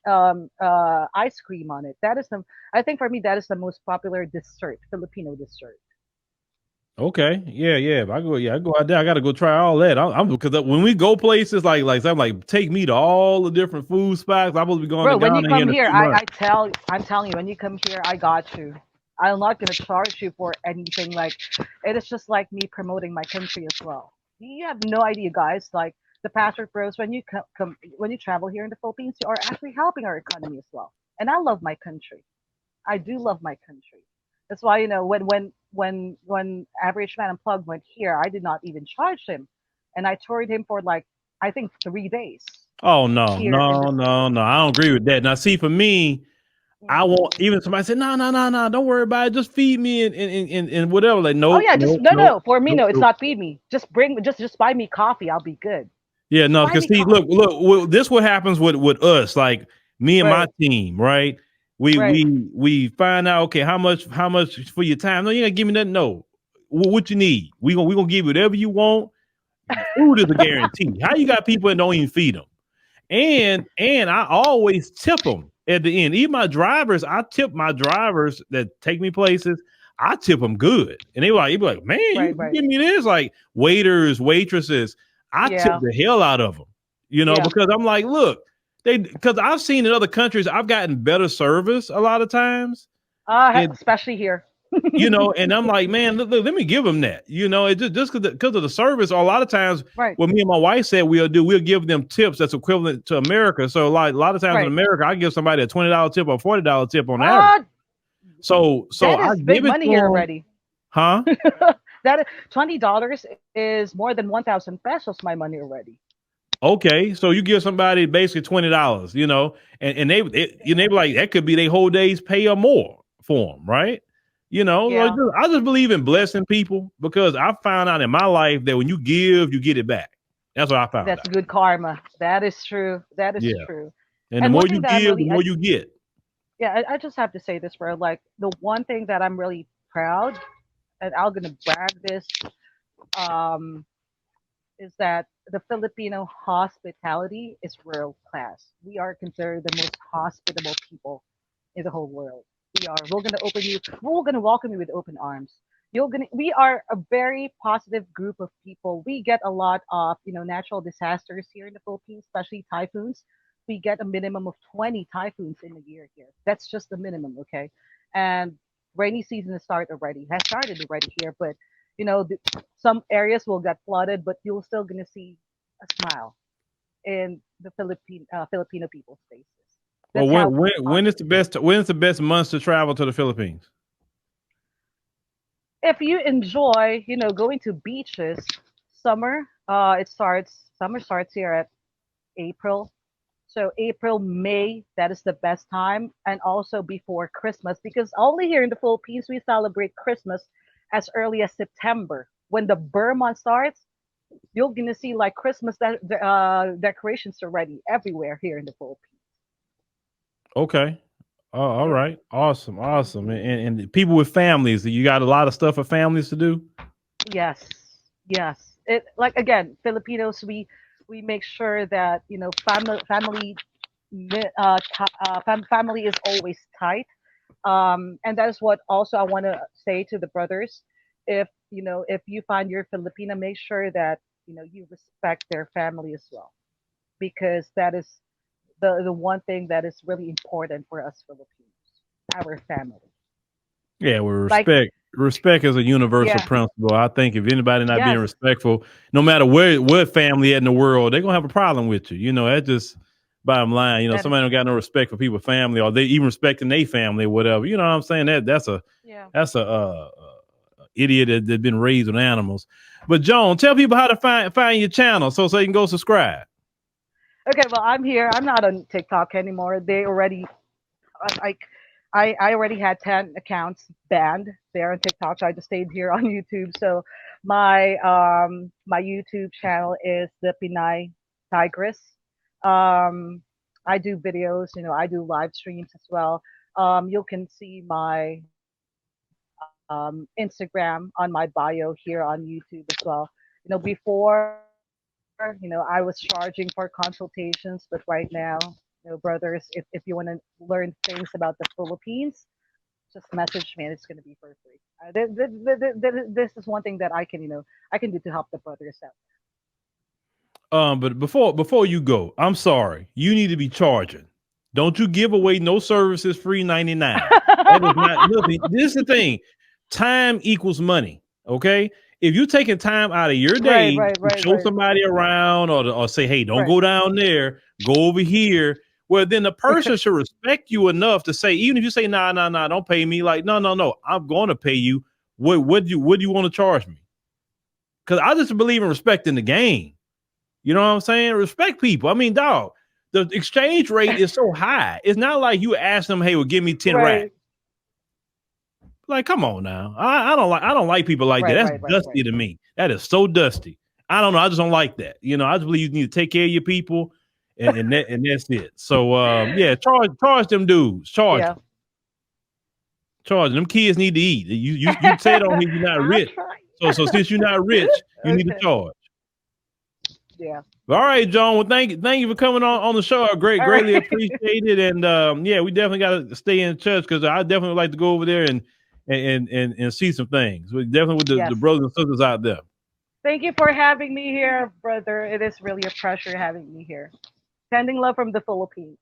ice cream on it. That is the. I think for me that is the most popular dessert, Filipino dessert. Okay, yeah, yeah. If I go, yeah, I go out there. I got to go try all that. I'm because when we go places like I'm like take me to all the different food spots. I'm supposed to be going to Bro, when you Ghana here come in a here, few months. I'm telling you, when you come here, I got you. I'm not gonna charge you for anything. Like, it is just like me promoting my country as well. You have no idea, guys. Like the passport bros, when you when you travel here in the Philippines, you are actually helping our economy as well. And I love my country. I do love my country. That's why when Average Man Unplugged went here, I did not even charge him, and I toured him for like I think 3 days Oh no, here in the no, no, city. no. I don't agree with that. Now, see, for me, I Mm. want even somebody say, no, no, no, no, don't worry about it. Just feed me and whatever. Like, Oh nope, yeah, just nope, no, nope, no. For me, nope, no. It's nope. not feed me. Just buy me coffee. I'll be good. Yeah, Just no, buy because me see, look, coffee. look, well, this what happens with us, like me and my Right, team, right? We right. we we find out, okay, how much for your time? No, you ain't give me nothing. No, what you need? We gonna give you whatever you want. Food is a guarantee. How you got people that don't even feed them? And I always tip them at the end. Even my drivers, I tip my drivers that take me places. I tip them good, and they be like, man, Right, you right. give me this, like waiters, waitresses. I tip Yeah, the hell out of them, yeah. because I'm like, look, because I've seen in other countries, I've gotten better service a lot of times, and Especially here. and I'm like, man, look, let me give them that. It just because of the service. Or a lot of times, Right, what me and my wife said we'll give them tips that's equivalent to America. So like a lot of times in right. America, I give somebody a $20 tip or $40 tip on average. Uh, So that I is give big it money to here them, already. huh? That $20 is more than 1,000 pesos. My money already. Okay, so you give somebody basically $20, and they be like that could be their whole day's pay or more for them, right? Yeah, I just believe in blessing people because I found out in my life that when you give, you get it back. That's what I found that's out. good karma. That is true. That is Yeah, true. and the And more one you thing that I'm give, the really, more you get. yeah, I just have to say this, bro. Like the one thing that I'm really proud, and I'm gonna brag this, um, is that the Filipino hospitality is world class. We are considered the most hospitable people in the whole world. We are. We're gonna open you. We're gonna welcome you with open arms. You're gonna. We are a very positive group of people. We get a lot of natural disasters here in the Philippines, especially typhoons. We get a minimum of 20 typhoons in a year here. That's just the minimum, okay? And rainy season has started already here, but some areas will get flooded, but you're still gonna see a smile in the Filipino people's faces. Well, That's how when is positive we are. the best months to travel to the Philippines? If you enjoy, going to beaches, summer, It starts summer starts here at April. So April, May, that is the best time, and also before Christmas, because only here in the Philippines we celebrate Christmas as early as September. When the Burr month starts, you're gonna see like Christmas decorations already everywhere here in the Philippines. Okay. Oh, all Yeah. right. Awesome. Awesome. And people with families, you got a lot of stuff for families to do? Yes, yes. It like again, Filipinos, we make sure that family is always tight. And that is what also I want to say to the brothers. If you find your Filipina, make sure that you respect their family as well, because that is the one thing that is really important for us Filipinos, our family. Yeah, well, Like, respect is a universal yeah, principle. I think if anybody not being yes, respectful, no matter where what family in the world, they're gonna have a problem with you. That's just bottom line. that is Somebody don't got no respect for people's family, or they even respecting their family or whatever. You know what I'm saying? yeah. That's a idiot that been raised with animals. But Joan, tell people how to find your channel so you can go subscribe. Okay, well, I'm here. I'm not on TikTok anymore. They already like I already had 10 accounts banned there on TikTok, so I just stayed here on YouTube. So my YouTube channel is the Pinay Tigress. Um, I do videos, I do live streams as well. You can see my Instagram on my bio here on YouTube as well. Before, I was charging for consultations, but right now, brothers, if you want to learn things about the Philippines, just message me and it's going to be for free. This is one thing that I can do to help the brothers out. But before you go, I'm sorry. You need to be charging. Don't you give away no services free 99. That is not nothing. This is the thing. Time equals money. Okay. If you're taking time out of your Right, day right, to right, show right, somebody around or say, hey, don't right. go down there, go over here. Well, then the person should respect you enough to say, even if you say, nah, nah, nah, don't pay me. Like, no, no, no, I'm going to pay you. What do you want to charge me? Because I just believe in respecting the game. You know what I'm saying? Respect people. I mean, dog, the exchange rate is so high. It's not like you ask them, hey, well, give me 10 racks. Right, Like, come on now. I don't like people like that. right, That's right, right, dusty right. to me. That is so dusty. I don't know. I just don't like that. I just believe you need to take care of your people and that's it. So yeah, charge them dudes. Charge Yeah. them. Charge them. Them kids need to eat. You said on here you're not I'll rich. try. So since you're not rich, you need to Okay. charge. Yeah. All right, John. Well, thank you for coming on the show. I All greatly right. appreciate it. And yeah, we definitely got to stay in touch because I definitely would like to go over there and see some things. We definitely with the Yes. brothers and sisters out there. Thank you for having me here, brother. It is really a pleasure having me here. Sending love from the Philippines.